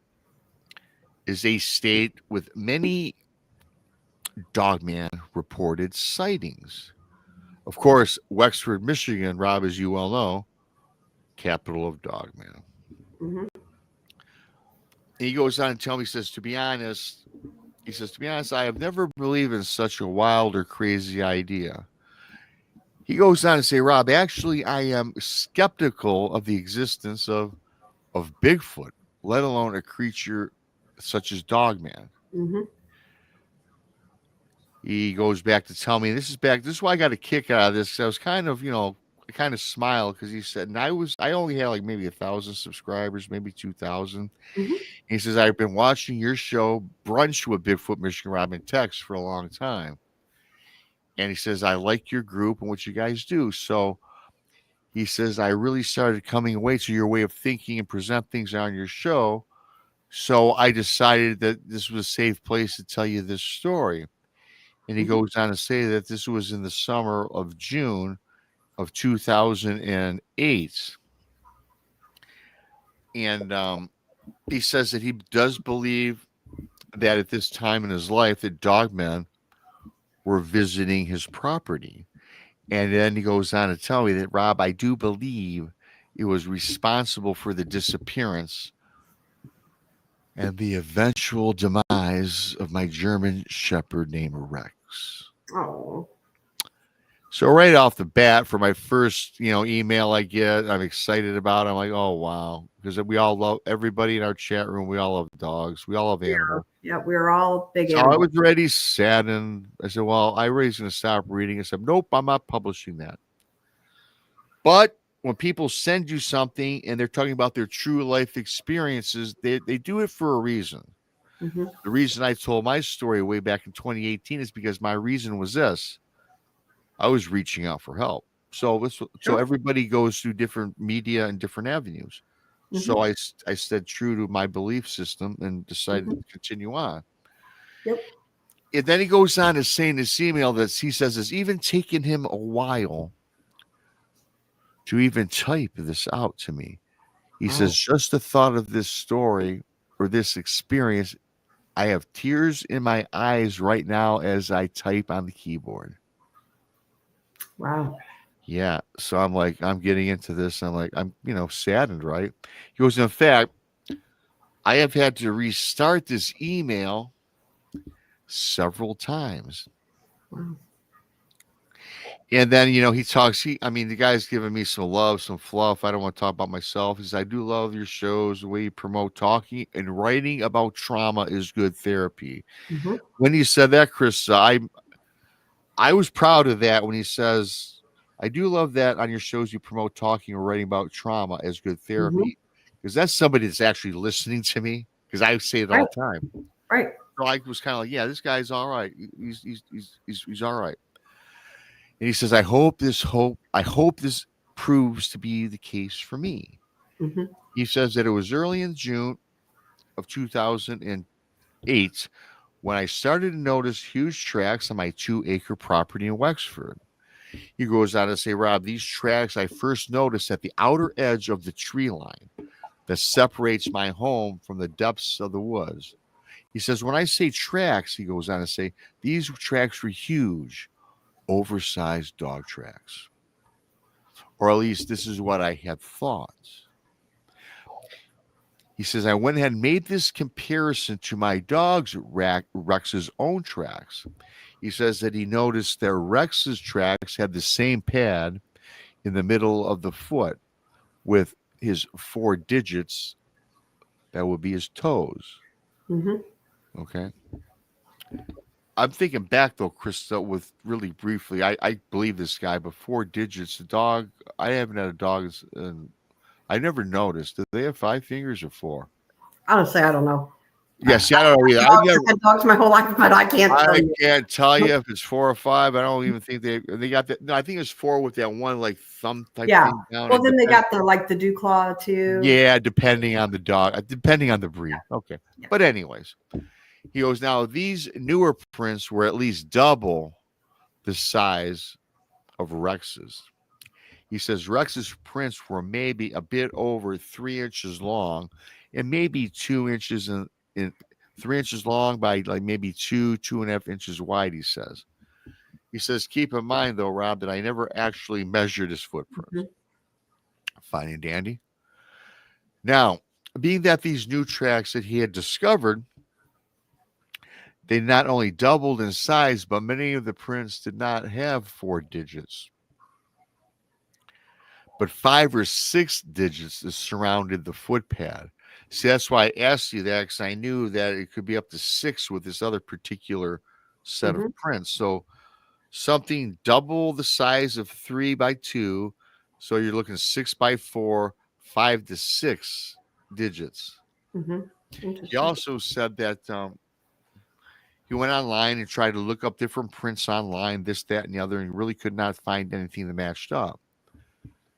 [SPEAKER 3] is a state with many Dogman reported sightings. Of course, Wexford, Michigan, Rob, as you well know, capital of Dogman."
[SPEAKER 4] Mhm.
[SPEAKER 3] He goes on and tell me, he says, to be honest, I have never believed in such a wild or crazy idea. He goes on to say, Rob, actually, I am skeptical of the existence of Bigfoot, let alone a creature such as Dogman.
[SPEAKER 4] Mhm.
[SPEAKER 3] He goes back to tell me, this is why I got a kick out of this. I was kind of, I kind of smiled because he said, and I only had like maybe 1,000 subscribers, maybe 2,000.
[SPEAKER 4] Mhm.
[SPEAKER 3] He says, I've been watching your show, Brunch with Bigfoot Michigan Rob and Text, for a long time. And he says, I like your group and what you guys do. So he says, I really started coming away to your way of thinking and present things on your show. So I decided that this was a safe place to tell you this story. And he goes on to say that this was in the summer of June of 2008. And he says that he does believe that at this time in his life that dogmen were visiting his property. And then he goes on to tell me that, Rob, I do believe it was responsible for the disappearance and the eventual demise of my German Shepherd named Rex.
[SPEAKER 4] Oh.
[SPEAKER 3] So right off the bat, for my first, email I get, I'm excited about it. I'm like, oh, wow. Because we all love, everybody in our chat room, we all love dogs. We all love animals.
[SPEAKER 4] Yeah, we're all big
[SPEAKER 3] So
[SPEAKER 4] animals.
[SPEAKER 3] I was already saddened. I said, well, I was going to stop reading. I said, nope, I'm not publishing that. But when people send you something and they're talking about their true life experiences, they do it for a reason.
[SPEAKER 4] Mhm.
[SPEAKER 3] The reason I told my story way back in 2018 is because my reason was this. I was reaching out for help. So everybody goes through different media and different avenues.
[SPEAKER 4] Mhm.
[SPEAKER 3] So I stayed true to my belief system and decided to continue on.
[SPEAKER 4] Yep.
[SPEAKER 3] And then he goes on to say in this email that he says it's even taken him a while to even type this out to me. He says, just the thought of this story or this experience, I have tears in my eyes right now as I type on the keyboard.
[SPEAKER 4] Wow.
[SPEAKER 3] Yeah. So I'm like, I'm getting into this. I'm like, I'm, saddened, right? He goes, in fact, I have had to restart this email several times.
[SPEAKER 4] Wow.
[SPEAKER 3] And then, he talks, the guy's giving me some love, some fluff. I don't want to talk about myself. He says, I do love your shows, the way you promote talking and writing about trauma is good therapy.
[SPEAKER 4] Mhm.
[SPEAKER 3] When he said that, Christa, I was proud of that when he says, I do love that on your shows you promote talking or writing about trauma as good therapy. Because that's somebody that's actually listening to me. Because I say it all the time.
[SPEAKER 4] Right.
[SPEAKER 3] So I was kind of like, yeah, this guy's all right. He's all right. And he says, I hope this proves to be the case for me.
[SPEAKER 4] Mhm.
[SPEAKER 3] He says that it was early in June of 2008 when I started to notice huge tracks on my 2-acre property in Wexford. He goes on to say, Rob, these tracks I first noticed at the outer edge of the tree line that separates my home from the depths of the woods. He says, when I say tracks, he goes on to say, these tracks were huge, oversized dog tracks. or at least this is what I had thought. He says, I went ahead and made this comparison to my dog's Rex's own tracks. He says that he noticed that Rex's tracks had the same pad in the middle of the foot with his 4 digits. That would be his toes.
[SPEAKER 4] Mm-hmm.
[SPEAKER 3] Okay. I'm thinking back though, Christa, with really briefly, I believe this guy, but 4 digits, the dog, I haven't had a dog, and I never noticed. Do they have 5 fingers or 4?
[SPEAKER 4] Honestly, I don't know.
[SPEAKER 3] Yes, I don't know either.
[SPEAKER 4] I've had dogs my whole life, but I can't tell you.
[SPEAKER 3] Can't tell you if it's 4 or 5. I don't even think they got that. No, I think it's 4 with that one like thumb type thing down.
[SPEAKER 4] Well, then they got the dew claw too.
[SPEAKER 3] Yeah, depending on the dog, depending on the breed. Okay. Yeah. But anyways, he goes, now these newer prints were at least double the size of Rex's. He says Rex's prints were maybe a bit over 3 inches long and maybe 2 inches in 3 inches long by like maybe 2.5 inches wide, he says. He says, keep in mind though, Rob, that I never actually measured his footprints. Mm-hmm. Fine and dandy. Now, being that these new tracks that he had discovered, they not only doubled in size, but many of the prints did not have 4 digits, but 5 or 6 digits that surrounded the foot pad. See, that's why I asked you that, because I knew that it could be up to 6 with this other particular set of prints. So something double the size of 3 by 2. So you're looking 6 by 4, 5 to 6 digits. He also said that he went online and tried to look up different prints online, this, that, and the other, and really could not find anything that matched up.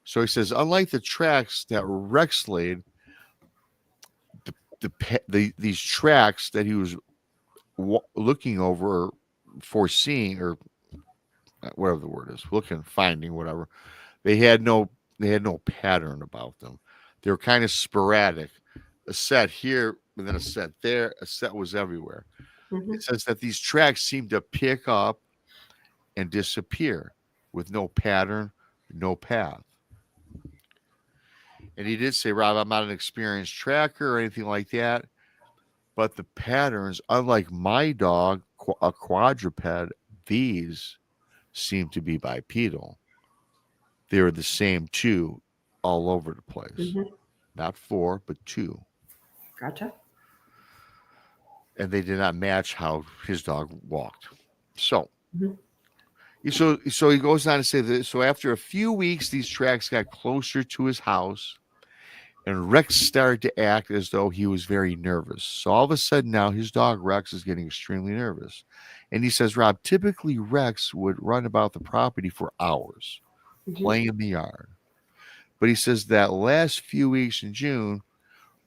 [SPEAKER 3] So he says, unlike the tracks that Rex laid, these tracks that he was looking over, or foreseeing, or whatever the word is, looking, finding, whatever, they had no pattern about them. They were kind of sporadic. A set here, and then a set there. A set was everywhere. It says that these tracks seem to pick up and disappear with no pattern, no path. And he did say, Rob, I'm not an experienced tracker or anything like that, but the patterns, unlike my dog, a quadruped, these seem to be bipedal. They're the same 2 all over the place. Not 4, but 2.
[SPEAKER 4] Gotcha.
[SPEAKER 3] And they did not match how his dog walked. So, so he goes on to say that, so after a few weeks, these tracks got closer to his house, and Rex started to act as though he was very nervous. So all of a sudden now his dog Rex is getting extremely nervous. And he says, Rob, typically Rex would run about the property for hours, playing in the yard. But he says that last few weeks in June,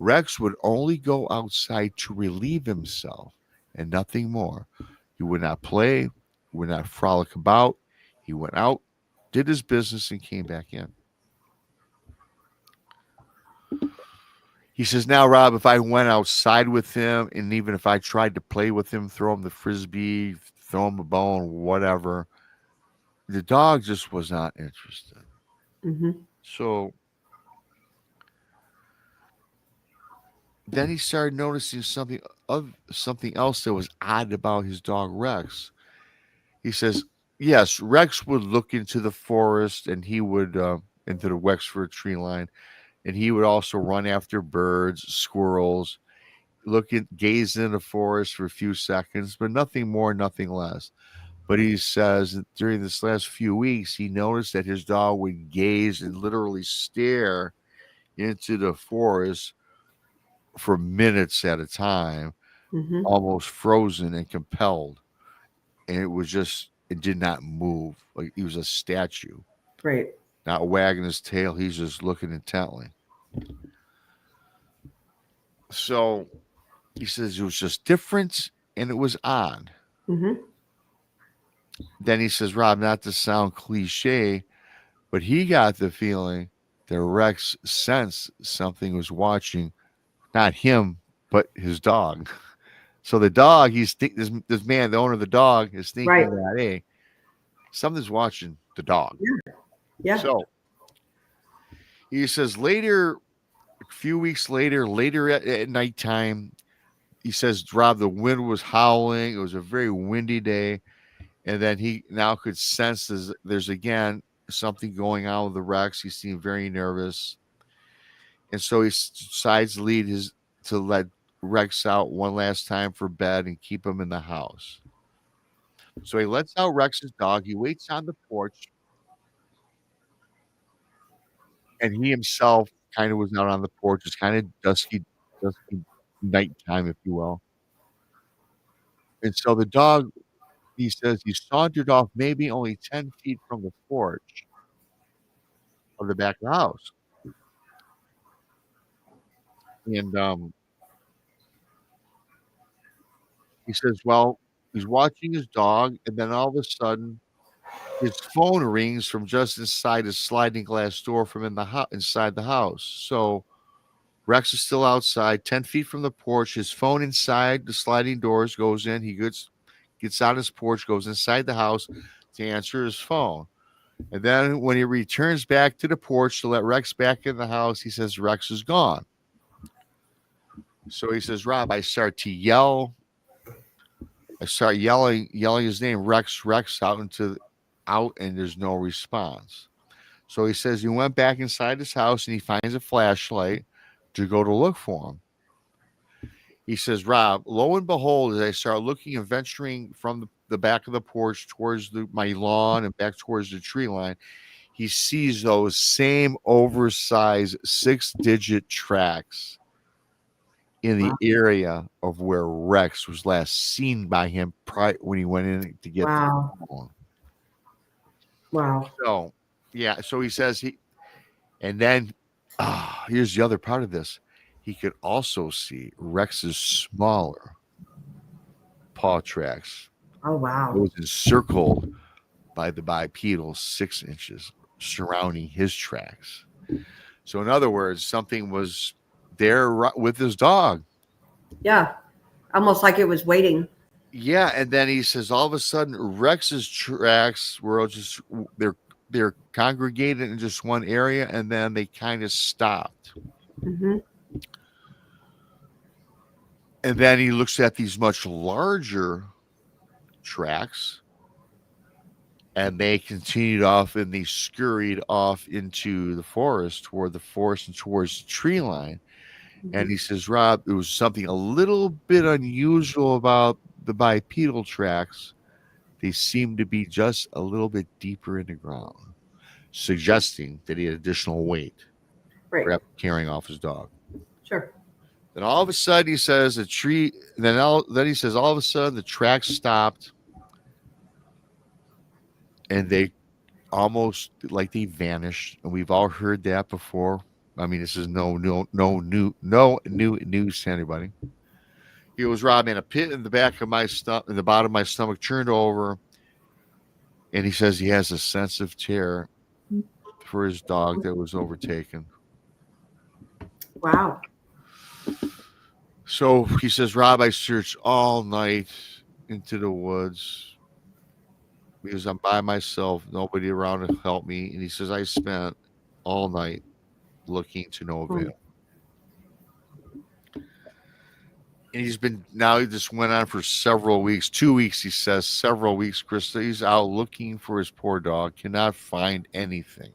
[SPEAKER 3] Rex would only go outside to relieve himself and nothing more. He would not play, would not frolic about. He went out, did his business, and came back in. He says, now, Rob, if I went outside with him, and even if I tried to play with him, throw him the frisbee, throw him a bone, whatever, the dog just was not interested. So then he started noticing something else that was odd about his dog Rex. He says, yes, Rex would look into the forest, and he would into the Wexford tree line, and he would also run after birds, squirrels, gaze in the forest for a few seconds, but nothing more, nothing less. But he says during this last few weeks, he noticed that his dog would gaze and literally stare into the forest for minutes at a time, almost frozen and compelled. And it did not move. Like he was a statue.
[SPEAKER 4] Right.
[SPEAKER 3] Not wagging his tail. He's just looking intently. So he says it was just different and it was odd. Then he says, Rob, not to sound cliche, but he got the feeling that Rex sensed something was watching, not him, but his dog. So the dog, this man, the owner of the dog, is thinking that, hey, something's watching the dog.
[SPEAKER 4] Yeah.
[SPEAKER 3] So He says later, a few weeks later at nighttime, he says, Rob, the wind was howling. It was a very windy day. And then he now could sense there's again something going on with the Rex. He seemed very nervous. And so he decides to let Rex out one last time for bed and keep him in the house. So he lets out Rex's dog. He waits on the porch. And he himself kind of was out on the porch. It's kind of dusky nighttime, if you will. And so the dog, he says, he sauntered off maybe only 10 feet from the porch of the back of the house. And he says, well, he's watching his dog, and then all of a sudden, his phone rings from just inside his sliding glass door from inside the house. So Rex is still outside, 10 feet from the porch. His phone inside the sliding doors goes in. He gets on his porch, goes inside the house to answer his phone. And then when he returns back to the porch to let Rex back in the house, he says Rex is gone. So he says, Rob, I start to yell. I start yelling his name, Rex, out, and there's no response. So he says he went back inside his house and he finds a flashlight to go to look for him. He says, Rob, lo and behold, as I start looking and venturing from the back of the porch towards my lawn and back towards the tree line, he sees those same oversized 6-digit tracks in the area of where Rex was last seen by him when he went in to get the phone.
[SPEAKER 4] Wow.
[SPEAKER 3] So, yeah. So he says and then here's the other part of this. He could also see Rex's smaller paw tracks.
[SPEAKER 4] Oh, wow.
[SPEAKER 3] It was encircled by the bipedal 6 inches surrounding his tracks. So in other words, something was there with his dog.
[SPEAKER 4] Yeah. Almost like it was waiting.
[SPEAKER 3] Yeah. And then he says, all of a sudden, Rex's tracks were just, they're congregated in just one area, and then they kind of stopped.
[SPEAKER 4] Mm-hmm.
[SPEAKER 3] And then he looks at these much larger tracks, and they continued off, and they scurried off into the forest, toward the forest and towards the tree line. Mm-hmm. And he says, Rob, there was something a little bit unusual about the bipedal tracks. They seemed to be just a little bit deeper in the ground, suggesting that he had additional weight, perhaps carrying off his dog.
[SPEAKER 4] Sure.
[SPEAKER 3] Then all of a sudden, he says the tree. Then he says all of a sudden the tracks stopped, and they almost like they vanished. And we've all heard that before. I mean, this is no new news to anybody. He was robbing a pit in the back of my stomach, in the bottom of my stomach, turned over, and he says he has a sense of terror for his dog that was overtaken.
[SPEAKER 4] Wow.
[SPEAKER 3] So he says, Rob, I searched all night into the woods because I'm by myself, nobody around to help me. And he says, I spent all night looking to no avail. And he just went on for several weeks, 2 weeks, he says, several weeks, Christa. He's out looking for his poor dog, cannot find anything.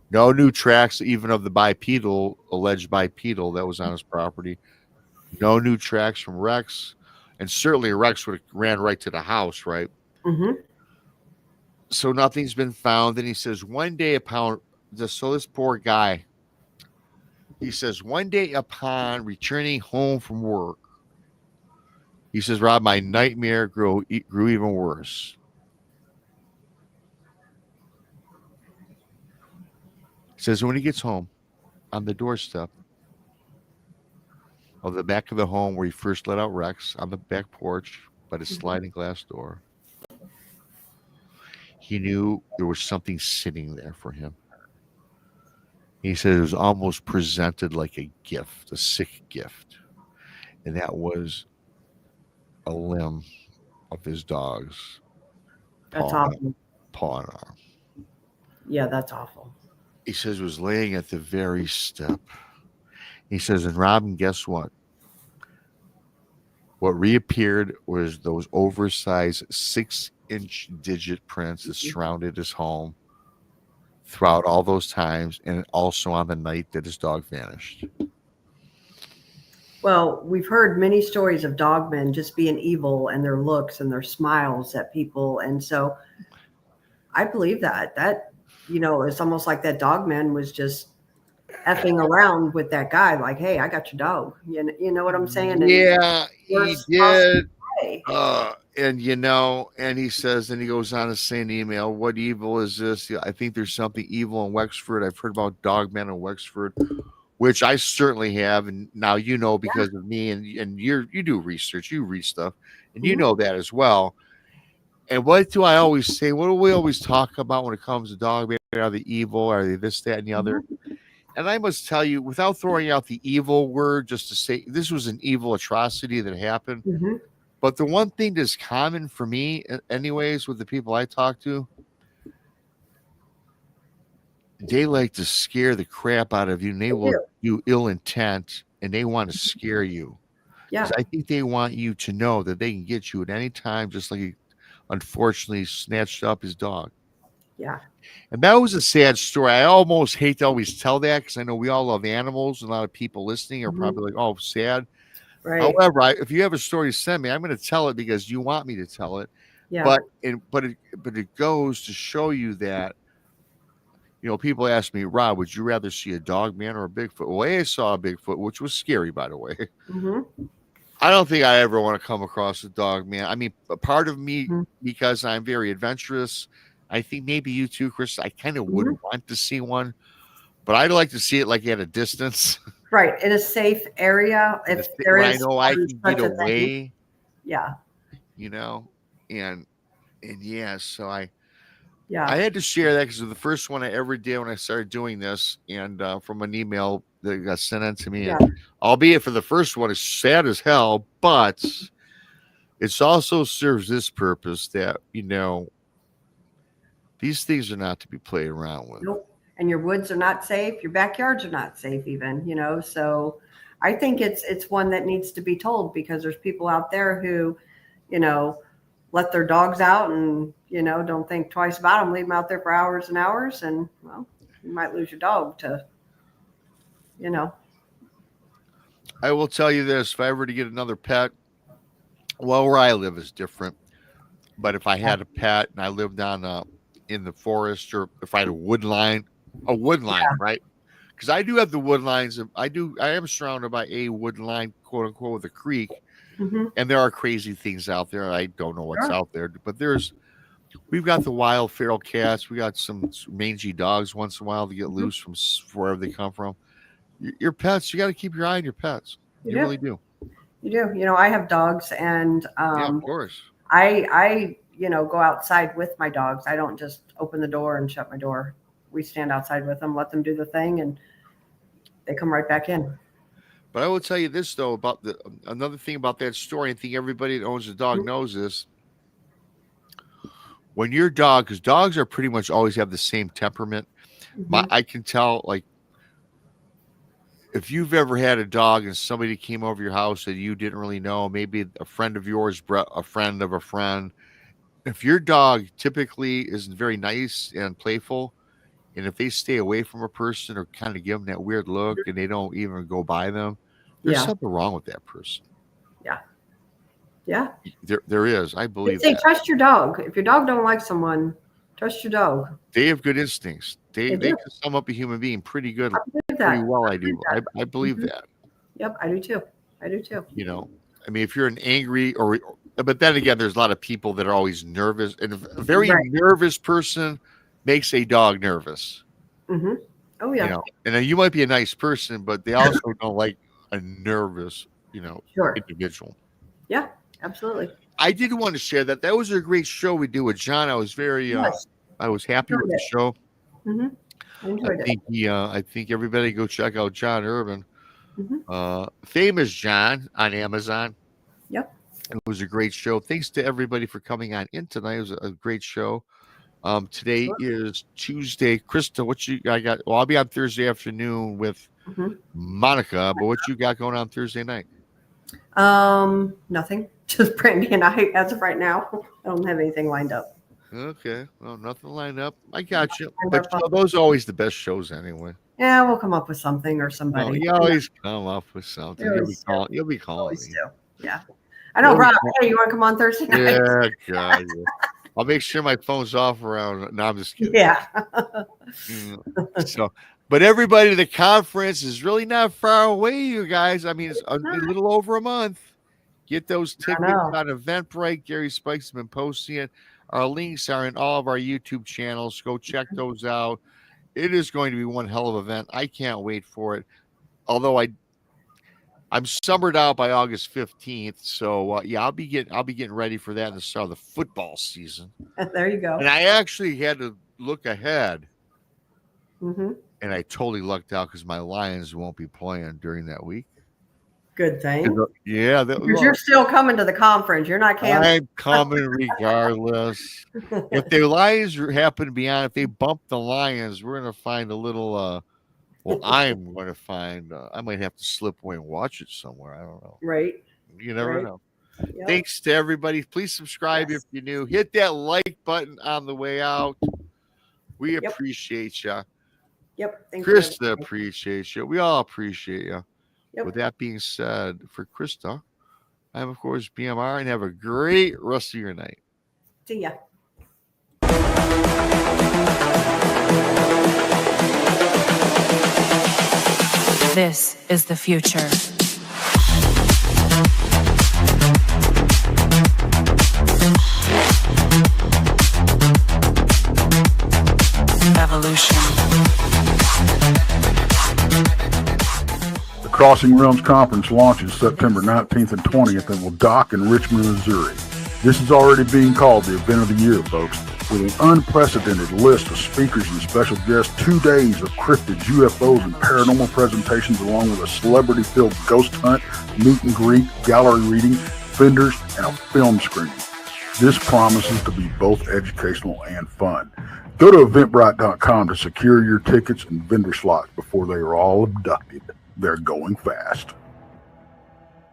[SPEAKER 3] No new tracks, even of the alleged bipedal that was on his property. No new tracks from Rex. And certainly Rex would have ran right to the house, right?
[SPEAKER 4] Mm-hmm.
[SPEAKER 3] So nothing's been found. And he says, this poor guy, he says, one day upon returning home from work, he says, Rob, my nightmare grew even worse. He says, when he gets home, on the doorstep of the back of the home where he first let out Rex, on the back porch by the sliding glass door, he knew there was something sitting there for him. He said it was almost presented like a gift, a sick gift. And that was a limb of his dog's
[SPEAKER 4] That's awful.
[SPEAKER 3] paw and arm.
[SPEAKER 4] Yeah, that's awful.
[SPEAKER 3] He says was laying at the very step. He says, and Robin, guess what? What reappeared was those oversized 6-inch digit prints that surrounded his home throughout all those times, and also on the night that his dog vanished.
[SPEAKER 4] Well, we've heard many stories of dogmen just being evil and their looks and their smiles at people. And so I believe that it's almost like that dogman was just effing around with that guy. Like, hey, I got your dog. You know what I'm saying? And
[SPEAKER 3] Yeah, he did.
[SPEAKER 4] way.
[SPEAKER 3] And and he says, and he goes on to say in the email, what evil is this? I think there's something evil in Wexford. I've heard about dogmen in Wexford, which I certainly have. And now because of me, and you do research, you read stuff, and you know that as well. And what do I always say? What do we always talk about when it comes to dogmen? Are they evil? Are they this, that, and the other? And I must tell you, without throwing out the evil word, just to say this was an evil atrocity that happened. But the one thing that's common for me, anyways, with the people I talk to, they like to scare the crap out of you, and they will do ill intent, and they want to scare you.
[SPEAKER 4] Yeah.
[SPEAKER 3] I think they want you to know that they can get you at any time, just like he unfortunately snatched up his dog.
[SPEAKER 4] Yeah.
[SPEAKER 3] And that was a sad story. I almost hate to always tell that because I know we all love animals, and a lot of people listening are probably like, oh, sad.
[SPEAKER 4] Right.
[SPEAKER 3] However, if you have a story to send me, I'm going to tell it because you want me to tell it.
[SPEAKER 4] Yeah.
[SPEAKER 3] But it goes to show you that, people ask me, Rob, would you rather see a dog man or a Bigfoot? Well, I saw a Bigfoot, which was scary, by the way. I don't think I ever want to come across a dog man. I mean, a part of me, because I'm very adventurous, I think maybe you too, Chris, I kind of would want to see one, but I'd like to see it like at a distance.
[SPEAKER 4] Right. In a safe area. If there is,
[SPEAKER 3] I know I can get away.
[SPEAKER 4] Yeah.
[SPEAKER 3] And yeah, so I
[SPEAKER 4] Yeah.
[SPEAKER 3] had to share that because it was the first one I ever did when I started doing this, and from an email that got sent in to me.
[SPEAKER 4] Yeah.
[SPEAKER 3] And albeit for the first one, it's sad as hell, but it also serves this purpose that, these things are not to be played around with.
[SPEAKER 4] Nope. And your woods are not safe. Your backyards are not safe even, so I think it's one that needs to be told because there's people out there who, let their dogs out and, don't think twice about them, leave them out there for hours and hours. And well, you might lose your dog to,
[SPEAKER 3] I will tell you this, if I were to get another pet, well, where I live is different. But if I had a pet and I lived in the forest, or if I had a wood line, right? Because I do have the wood lines. I am surrounded by a wood line, quote unquote, with a creek. And there are crazy things out there. I don't know what's out there, but we've got the wild feral cats. We got some mangy dogs once in a while to get loose from wherever they come from. Your pets, you got to keep your eye on your pets. You really do.
[SPEAKER 4] You do. I have dogs, and
[SPEAKER 3] yeah, of course.
[SPEAKER 4] I go outside with my dogs. I don't just open the door and shut my door. We stand outside with them, let them do the thing, and they come right back in.
[SPEAKER 3] But I will tell you this, though, about another thing about that story. I think everybody that owns a dog knows this. When your dog, because dogs are pretty much always have the same temperament. I can tell, like, if you've ever had a dog and somebody came over your house that you didn't really know, maybe a friend of yours, a friend of a friend, if your dog typically is very nice and playful, and if they stay away from a person or kind of give them that weird look and they don't even go by them, there's something wrong with that person.
[SPEAKER 4] Yeah. Yeah.
[SPEAKER 3] There is. I believe
[SPEAKER 4] they
[SPEAKER 3] that.
[SPEAKER 4] Trust your dog. If your dog don't like someone, trust your dog.
[SPEAKER 3] They have good instincts. They can sum up a human being pretty good. Pretty well, I do. I believe that.
[SPEAKER 4] Yep, I do too. I
[SPEAKER 3] mean, if you're an angry but then again, there's a lot of people that are always nervous, and a very nervous person makes a dog nervous.
[SPEAKER 4] Oh yeah.
[SPEAKER 3] And you might be a nice person, but they also don't like a nervous, individual.
[SPEAKER 4] Yeah, absolutely.
[SPEAKER 3] I did want to share that. That was a great show we did with John. I was very, I was happy with the show.
[SPEAKER 4] I enjoyed it.
[SPEAKER 3] I think everybody go check out John Urban, famous John on Amazon.
[SPEAKER 4] Yep.
[SPEAKER 3] It was a great show. Thanks to everybody for coming on in tonight. It was a great show. Today is Tuesday. Christa, what you I got? Well, I'll be on Thursday afternoon with Monica, but what you got going on Thursday night?
[SPEAKER 4] Nothing. Just Brandy and I, as of right now, I don't have anything lined up.
[SPEAKER 3] Okay, well, nothing lined up. I got you. But those are always the best shows anyway.
[SPEAKER 4] Yeah, we'll come up with something or somebody.
[SPEAKER 3] Oh, you always come up with something. You'll be calling me.
[SPEAKER 4] Yeah. I know, Rob. Hey, you want to come on Thursday night?
[SPEAKER 3] Yeah, God. Yeah. I'll make sure my phone's off around. No, I'm just kidding.
[SPEAKER 4] Yeah.
[SPEAKER 3] So, but everybody, the conference is really not far away, you guys. I mean, it's a little over a month. Get those tickets on Eventbrite. Gary Spikes has been posting it. Our links are in all of our YouTube channels. Go check those out. It is going to be one hell of an event. I can't wait for it. Although I'm summered out by August 15th, so yeah, I'll be getting ready for that at the start of the football season.
[SPEAKER 4] There you go.
[SPEAKER 3] And I actually had to look ahead,
[SPEAKER 4] and
[SPEAKER 3] I totally lucked out because my Lions won't be playing during that week.
[SPEAKER 4] Good thing.
[SPEAKER 3] Yeah,
[SPEAKER 4] because you're still coming to the conference. You're not canceling.
[SPEAKER 3] I'm coming regardless. If the Lions happen to be on, if they bump the Lions, we're gonna find a little. Well, I'm going to find. I might have to slip away and watch it somewhere. I don't know.
[SPEAKER 4] Right.
[SPEAKER 3] You never know. Yep. Thanks to everybody. Please subscribe if you're new. Hit that like button on the way out. We appreciate you.
[SPEAKER 4] Yep.
[SPEAKER 3] Christa appreciates you. We all appreciate you. Yep. With that being said, for Christa, I'm of course BMR, and have a great rest of your night.
[SPEAKER 4] See ya.
[SPEAKER 5] This is the future. Evolution.
[SPEAKER 2] The Crossing Realms Conference launches September 19th and 20th and will dock in Richmond, Missouri. This is already being called the event of the year, folks. With an unprecedented list of speakers and special guests, 2 days of cryptids, UFOs, and paranormal presentations, along with a celebrity-filled ghost hunt, meet and greet, gallery reading, vendors, and a film screening. This promises to be both educational and fun. Go to Eventbrite.com to secure your tickets and vendor slots before they are all abducted. They're going fast.